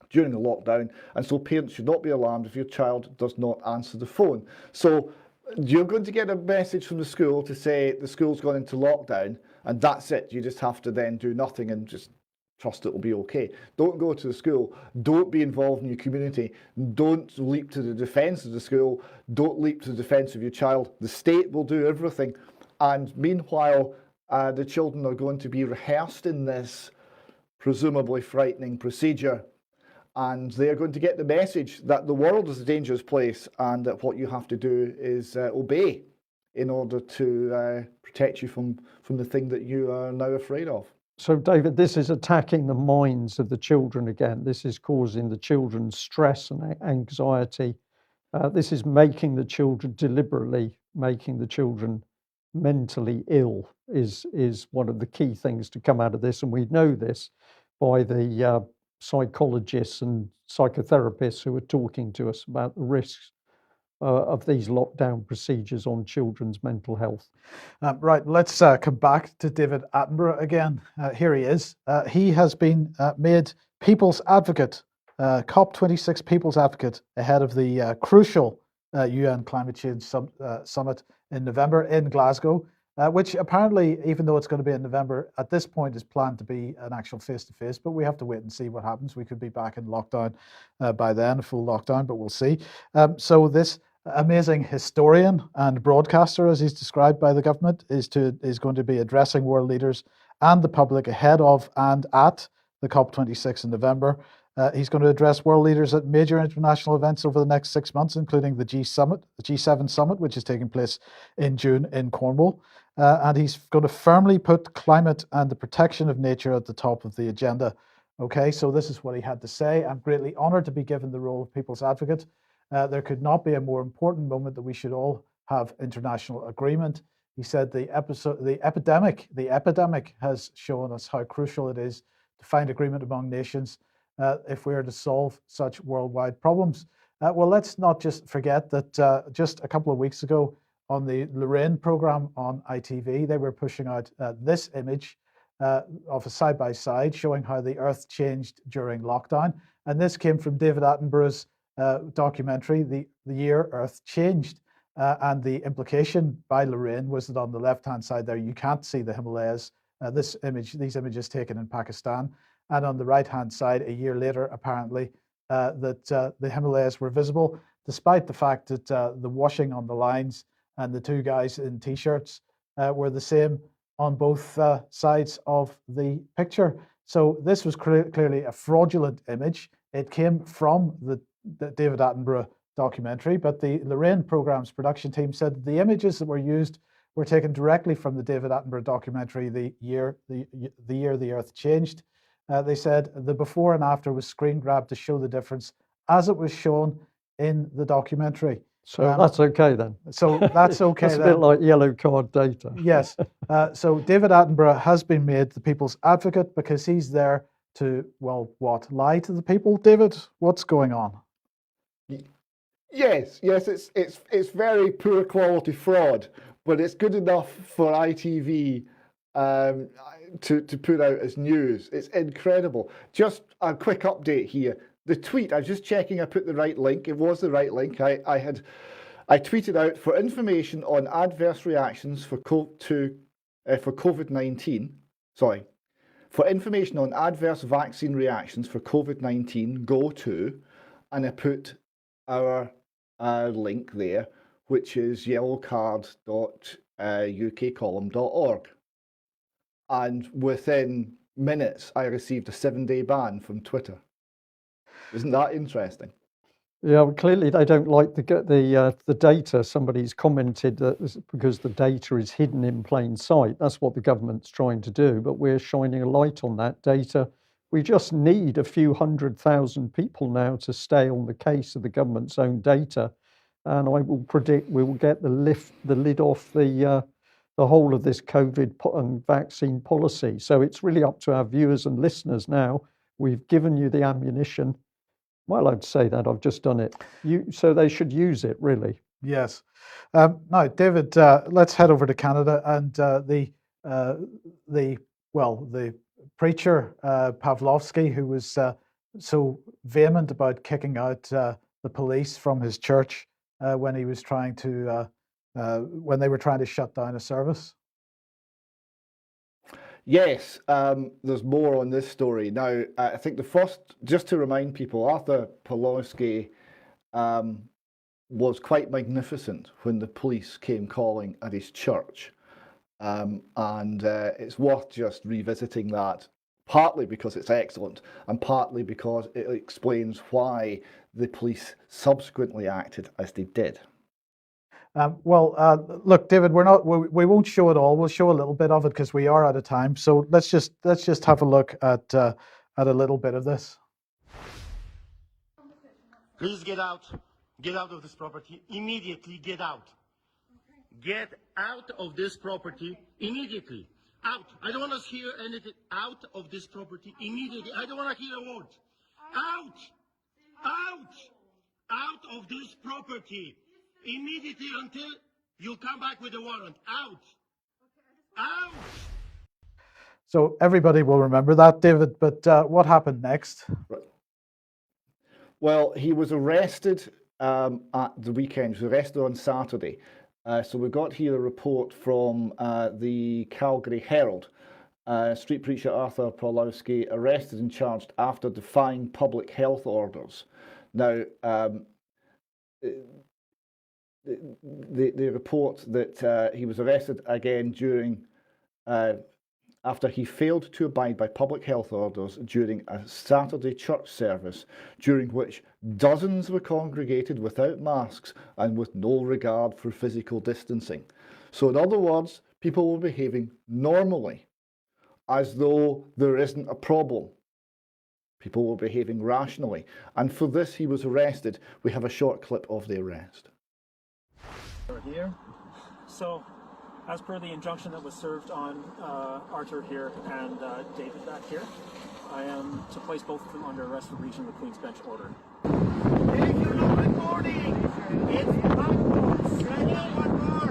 S3: during the lockdown, and so parents should not be alarmed if your child does not answer the phone. So you're going to get a message from the school to say the school's gone into lockdown, and that's it. You just have to then do nothing and just trust it will be okay. Don't go to the school. Don't be involved in your community. Don't leap to the defence of the school. Don't leap to the defence of your child. The state will do everything. And meanwhile, the children are going to be rehearsed in this presumably frightening procedure. And they're going to get the message that the world is a dangerous place and that what you have to do is obey in order to protect you from the thing that you are now afraid of.
S1: So, David, this is attacking the minds of the children again. This is causing the children stress and anxiety. This is making the children deliberately making the children mentally ill is one of the key things to come out of this. And we know this by the psychologists and psychotherapists who are talking to us about the risks of these lockdown procedures on children's mental health.
S2: Right, let's come back to David Attenborough again. Here he is. He has been made People's Advocate, COP26 People's Advocate, ahead of the crucial UN Climate Change Summit in November in Glasgow, which apparently, even though it's going to be in November, at this point is planned to be an actual face-to-face, but we have to wait and see what happens. We could be back in lockdown by then, a full lockdown, but we'll see. So this amazing historian and broadcaster, as he's described by the government, is going to be addressing world leaders and the public ahead of and at the COP26 in November. He's going to address world leaders at major international events over the next 6 months, including the G7 summit, which is taking place in June in Cornwall. And he's going to firmly put climate and the protection of nature at the top of the agenda. Okay, so this is what he had to say. I'm greatly honored to be given the role of People's Advocate. There could not be a more important moment that we should all have international agreement. He said the epidemic has shown us how crucial it is to find agreement among nations if we are to solve such worldwide problems. Well, let's not just forget that just a couple of weeks ago on the Lorraine program on ITV, they were pushing out this image of a side-by-side showing how the Earth changed during lockdown. And this came from David Attenborough's documentary, The Year Earth Changed. And the implication by Lorraine was that on the left-hand side there, you can't see the Himalayas. These images taken in Pakistan. And on the right-hand side, a year later, apparently, that the Himalayas were visible, despite the fact that the washing on the lines and the two guys in T-shirts were the same on both sides of the picture. So this was clearly a fraudulent image. It came from the David Attenborough documentary, but the Lorraine program's production team said the images that were used were taken directly from the David Attenborough documentary, The Year the Earth Changed. They said the before and after was screen grabbed to show the difference as it was shown in the documentary.
S1: So that's okay then.
S2: So that's okay.
S1: That's a bit like yellow card data.
S2: Yes. So David Attenborough has been made the people's advocate because he's there to, well, what, lie to the people? David, what's going on?
S3: Yes, it's very poor quality fraud, but it's good enough for ITV to put out as news. It's incredible. Just a quick update here. The tweet, I was just checking I put the right link. It was the right link. I tweeted out for information on adverse reactions for COVID-19. Sorry, for information on adverse vaccine reactions for COVID-19, go to, and I put our link there, which is yellowcard.ukcolumn.org. And within minutes, I received a 7-day ban from Twitter. Isn't that interesting?
S1: Yeah, well, clearly they don't like the data. Somebody's commented that it's because the data is hidden in plain sight. That's what the government's trying to do, but we're shining a light on that data. We just need a few 100,000 people now to stay on the case of the government's own data, and I will predict we will get the lid off the whole of this COVID and vaccine policy. So it's really up to our viewers and listeners now. We've given you the ammunition. Well, I'd say that I've just done it. So they should use it, really.
S2: Yes. Now, David, let's head over to Canada and the preacher Pawlowski, who was so vehement about kicking out the police from his church when he was trying to when they were trying to shut down a service.
S3: Yes, there's more on this story. Now, I think the first, just to remind people, Arthur Pawlowski was quite magnificent when the police came calling at his church. And it's worth just revisiting that, partly because it's excellent, and partly because it explains why the police subsequently acted as they did.
S2: Look, David, we won't show it all. We'll show a little bit of it because we are out of time. So let's just have a look at a little bit of this.
S7: Please get out. Get out of this property immediately. Get out. Get out of this property immediately. Out. I don't want to hear anything. Out of this property immediately. I don't want to hear a word. Out. Out. Out of this property. Immediately until you come back with a warrant. Out. Out.
S2: So everybody will remember that, David, but what happened next?
S3: Right. Well, he was arrested at the weekend. He was arrested on Saturday. So we got here a report from the Calgary Herald. Street preacher Arthur Pawlowski arrested and charged after defying public health orders. Now, the report that he was arrested again during after he failed to abide by public health orders during a Saturday church service, during which dozens were congregated without masks and with no regard for physical distancing. So in other words, people were behaving normally, as though there isn't a problem. People were behaving rationally. And for this, he was arrested. We have a short clip of the arrest.
S8: Here. So, as per the injunction that was served on Arthur here and David back here, I am to place both of them under arrest for breach of the Queen's Bench order.
S7: If you're not warning. It's backwards. Ready? One more.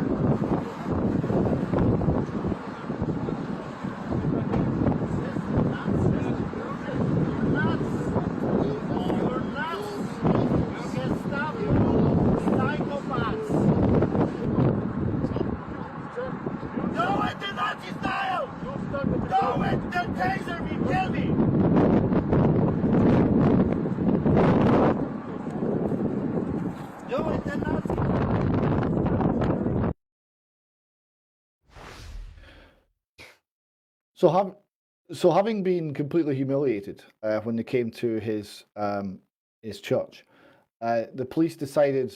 S7: You're nuts. You're nuts. You can stop. Psychopaths. Do it the Nazi style. Do it. The taser me. Kill me. Do it the Nazi.
S3: So having been completely humiliated when they came to his church, the police decided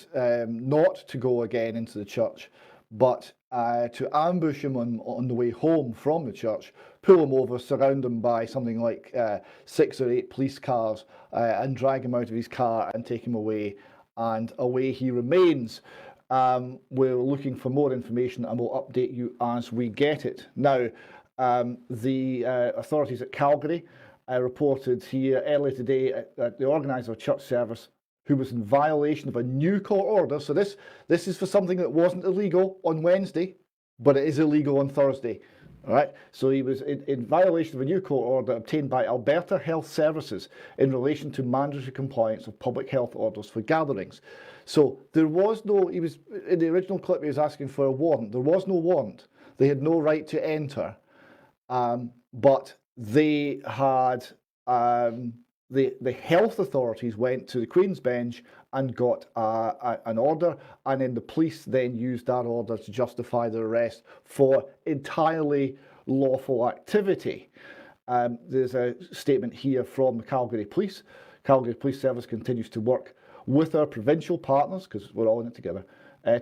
S3: not to go again into the church, but to ambush him on the way home from the church, pull him over, surround him by something like 6 or 8 police cars, and drag him out of his car and take him away. And away he remains. We're looking for more information and we'll update you as we get it. Now, the authorities at Calgary reported here earlier today that the organiser of a church service who was in violation of a new court order. So this is for something that wasn't illegal on Wednesday, but it is illegal on Thursday. All right. So he was in violation of a new court order obtained by Alberta Health Services in relation to mandatory compliance of public health orders for gatherings. So there was no, he was in the original clip, he was asking for a warrant. There was no warrant. They had no right to enter. But they had, the health authorities went to the Queen's Bench and got an order, and then the police then used that order to justify their arrest for entirely lawful activity. There's a statement here from the Calgary Police. Calgary Police Service continues to work with our provincial partners, because we're all in it together,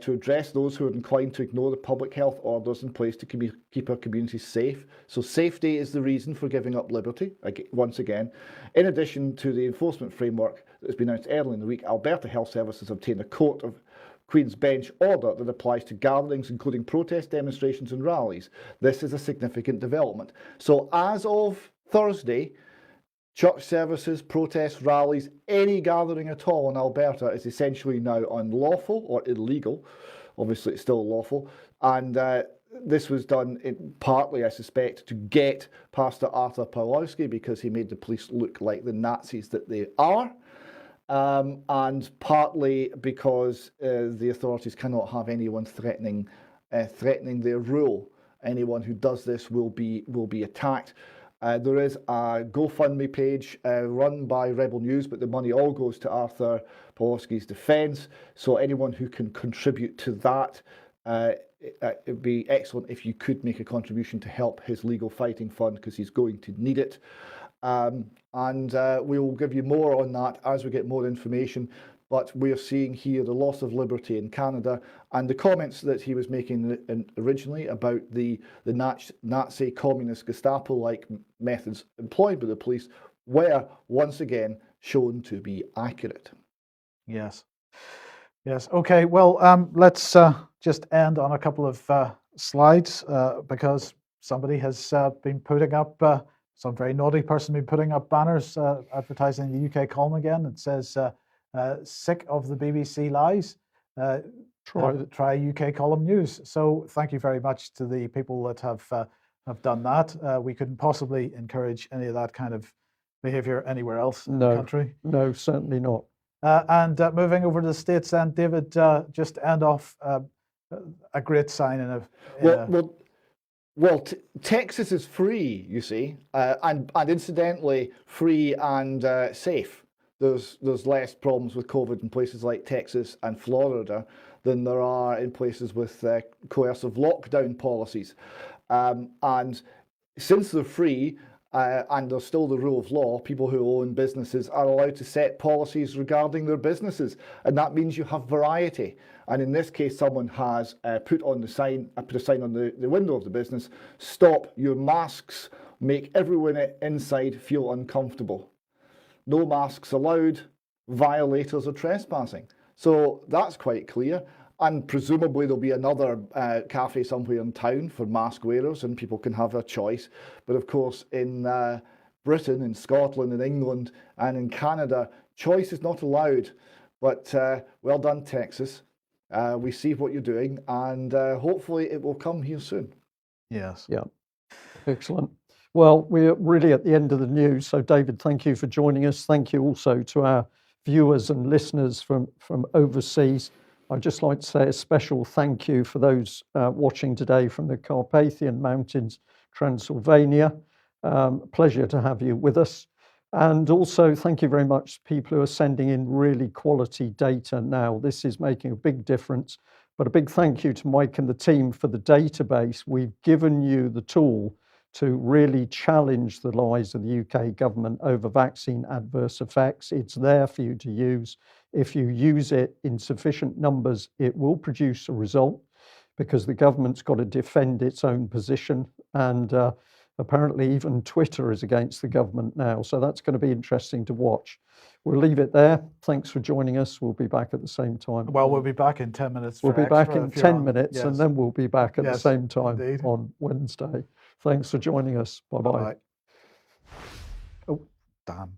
S3: to address those who are inclined to ignore the public health orders in place to keep our communities safe. So safety is the reason for giving up liberty, once again. In addition to the enforcement framework that has been announced earlier in the week, Alberta Health Services obtained a Court of Queen's Bench order that applies to gatherings, including protest demonstrations and rallies. This is a significant development. So as of Thursday, church services, protests, rallies, any gathering at all in Alberta is essentially now unlawful or illegal. Obviously, it's still lawful. And this was done partly, I suspect, to get Pastor Arthur Pawlowski because he made the police look like the Nazis that they are. And partly because the authorities cannot have anyone threatening their rule. Anyone who does this will be attacked. There is a GoFundMe page run by Rebel News, but the money all goes to Arthur Pawlowski's defence. So anyone who can contribute to that, it'd be excellent if you could make a contribution to help his legal fighting fund, because he's going to need it. And we will give you more on that as we get more information. But we're seeing here the loss of liberty in Canada, and the comments that he was making originally about the Nazi communist Gestapo-like methods employed by the police were once again shown to be accurate.
S2: Yes. Yes. Okay. Well, let's just end on a couple of slides because somebody has been putting up, some very naughty person been putting up banners advertising the UK column again. It says, sick of the BBC lies, try UK column news. So thank you very much to the people that have done that. We couldn't possibly encourage any of that kind of behaviour anywhere else in the country.
S1: No, certainly not.
S2: And moving over to the States, and David, just to end off, a great sign in a...
S3: Well, Texas is free, you see, and incidentally free and safe. There's less problems with COVID in places like Texas and Florida than there are in places with coercive lockdown policies. And since they're free and there's still the rule of law, people who own businesses are allowed to set policies regarding their businesses. And that means you have variety. And in this case, someone has put a sign on the window of the business: stop your masks, make everyone inside feel uncomfortable. No masks allowed, violators are trespassing. So that's quite clear. And presumably there'll be another cafe somewhere in town for mask wearers and people can have a choice. But of course in Britain, in Scotland, in England and in Canada, choice is not allowed. But well done, Texas. We see what you're doing, and hopefully it will come here soon.
S2: Yes.
S1: Yeah, excellent. Well, we're really at the end of the news. So, David, thank you for joining us. Thank you also to our viewers and listeners from overseas. I'd just like to say a special thank you for those watching today from the Carpathian Mountains, Transylvania. Pleasure to have you with us. And also, thank you very much to people who are sending in really quality data now. This is making a big difference. But a big thank you to Mike and the team for the database. We've given you the tool to really challenge the lies of the UK government over vaccine adverse effects. It's there for you to use. If you use it in sufficient numbers, it will produce a result, because the government's got to defend its own position. And apparently even Twitter is against the government now. So that's going to be interesting to watch. We'll leave it there. Thanks for joining us. We'll be back at the same time.
S2: Well, we'll be back in 10 minutes.
S1: We'll
S2: for
S1: be back
S2: extra
S1: in
S2: if you're
S1: 10
S2: on.
S1: minutes, and
S2: Yes.
S1: then we'll be back at the
S2: Yes,
S1: same time
S2: indeed.
S1: on Wednesday. Thanks for joining us. Bye-bye.
S2: Bye-bye. Oh, damn.